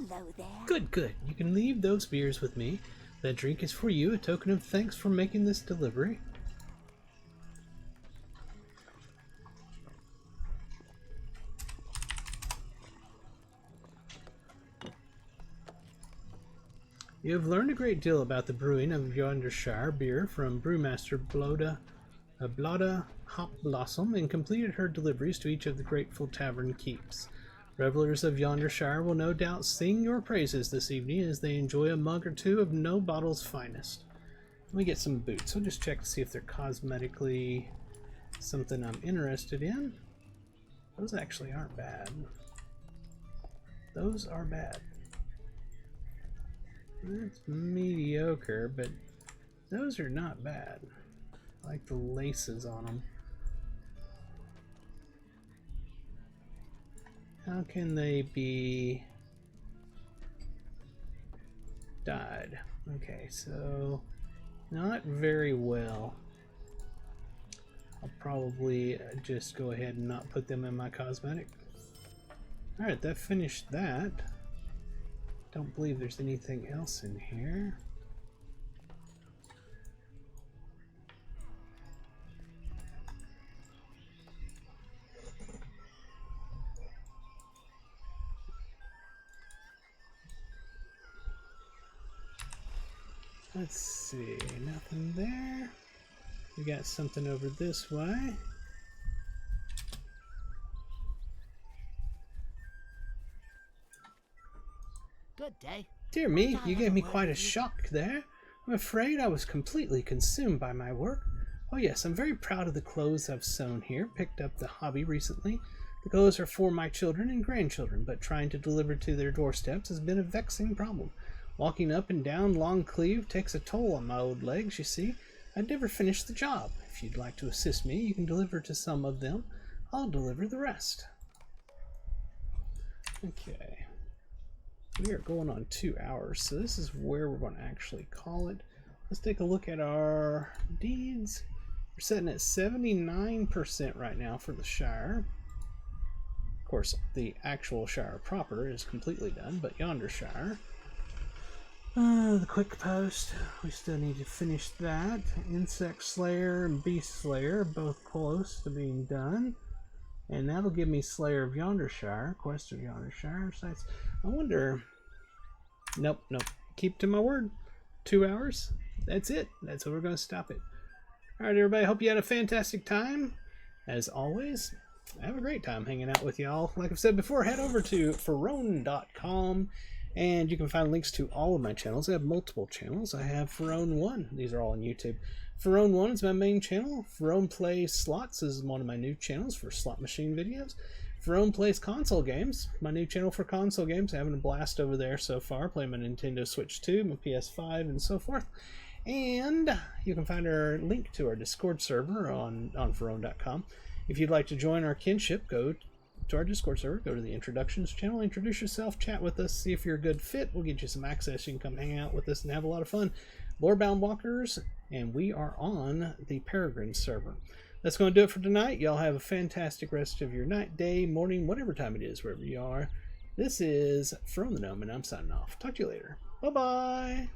Hello there. Good, good. You can leave those beers with me. That drink is for you, a token of thanks for making this delivery. You have learned a great deal about the brewing of Yondershire beer from brewmaster Bloda Hop Blossom and completed her deliveries to each of the grateful tavern keeps. Revelers of Yondershire will no doubt sing your praises this evening as they enjoy a mug or two of No Bottle's finest. Let me get some boots. I'll just check to see if they're cosmetically something I'm interested in. Those actually aren't bad. Those are bad. That's mediocre, but those are not bad. I like the laces on them. How can they be dyed? Okay, so not very well. I'll probably just go ahead and not put them in my cosmetic. Alright, that finished that. Don't believe there's anything else in here. Let's see, nothing there. We got something over this way. Good day. Dear me, you gave me quite a shock there. I'm afraid I was completely consumed by my work. Oh yes, I'm very proud of the clothes I've sewn here. Picked up the hobby recently. The clothes are for my children and grandchildren, but trying to deliver to their doorsteps has been a vexing problem. Walking up and down Long Cleve takes a toll on my old legs, you see. I'd never finish the job. If you'd like to assist me, you can deliver to some of them. I'll deliver the rest. Okay. We are going on 2 hours, so this is where we're going to actually call it. Let's take a look at our deeds. We're sitting at 79% right now for the Shire. Of course, the actual Shire proper is completely done, but Yondershire. The quick post, we still need to finish that. Insect Slayer and Beast Slayer are both close to being done. And that'll give me Slayer of Yondershire, Quest of Yondershire sites. I wonder... Nope. Keep to my word. 2 hours. That's it. That's where we're going to stop it. Alright, everybody. Hope you had a fantastic time. As always, have a great time hanging out with y'all. Like I've said before, head over to Ferone.com. And you can find links to all of my channels. I have multiple channels. I have Ferone 1. These are all on YouTube. Ferone 1 is my main channel. Ferone Plays Slots is one of my new channels for slot machine videos. Ferone Plays Console Games, my new channel for console games. Having a blast over there so far, playing my Nintendo Switch 2, my PS5, and so forth. And you can find our link to our Discord server on Ferone.com. If you'd like to join our kinship, go to our Discord server, go to the Introductions channel, introduce yourself, chat with us, see if you're a good fit. We'll get you some access. You can come hang out with us and have a lot of fun. Lorebound Walkers, and we are on the Peregrine server. That's going to do it for tonight. Y'all have a fantastic rest of your night, day, morning, whatever time it is, wherever you are. This is From the Gnome, and I'm signing off. Talk to you later. Bye-bye.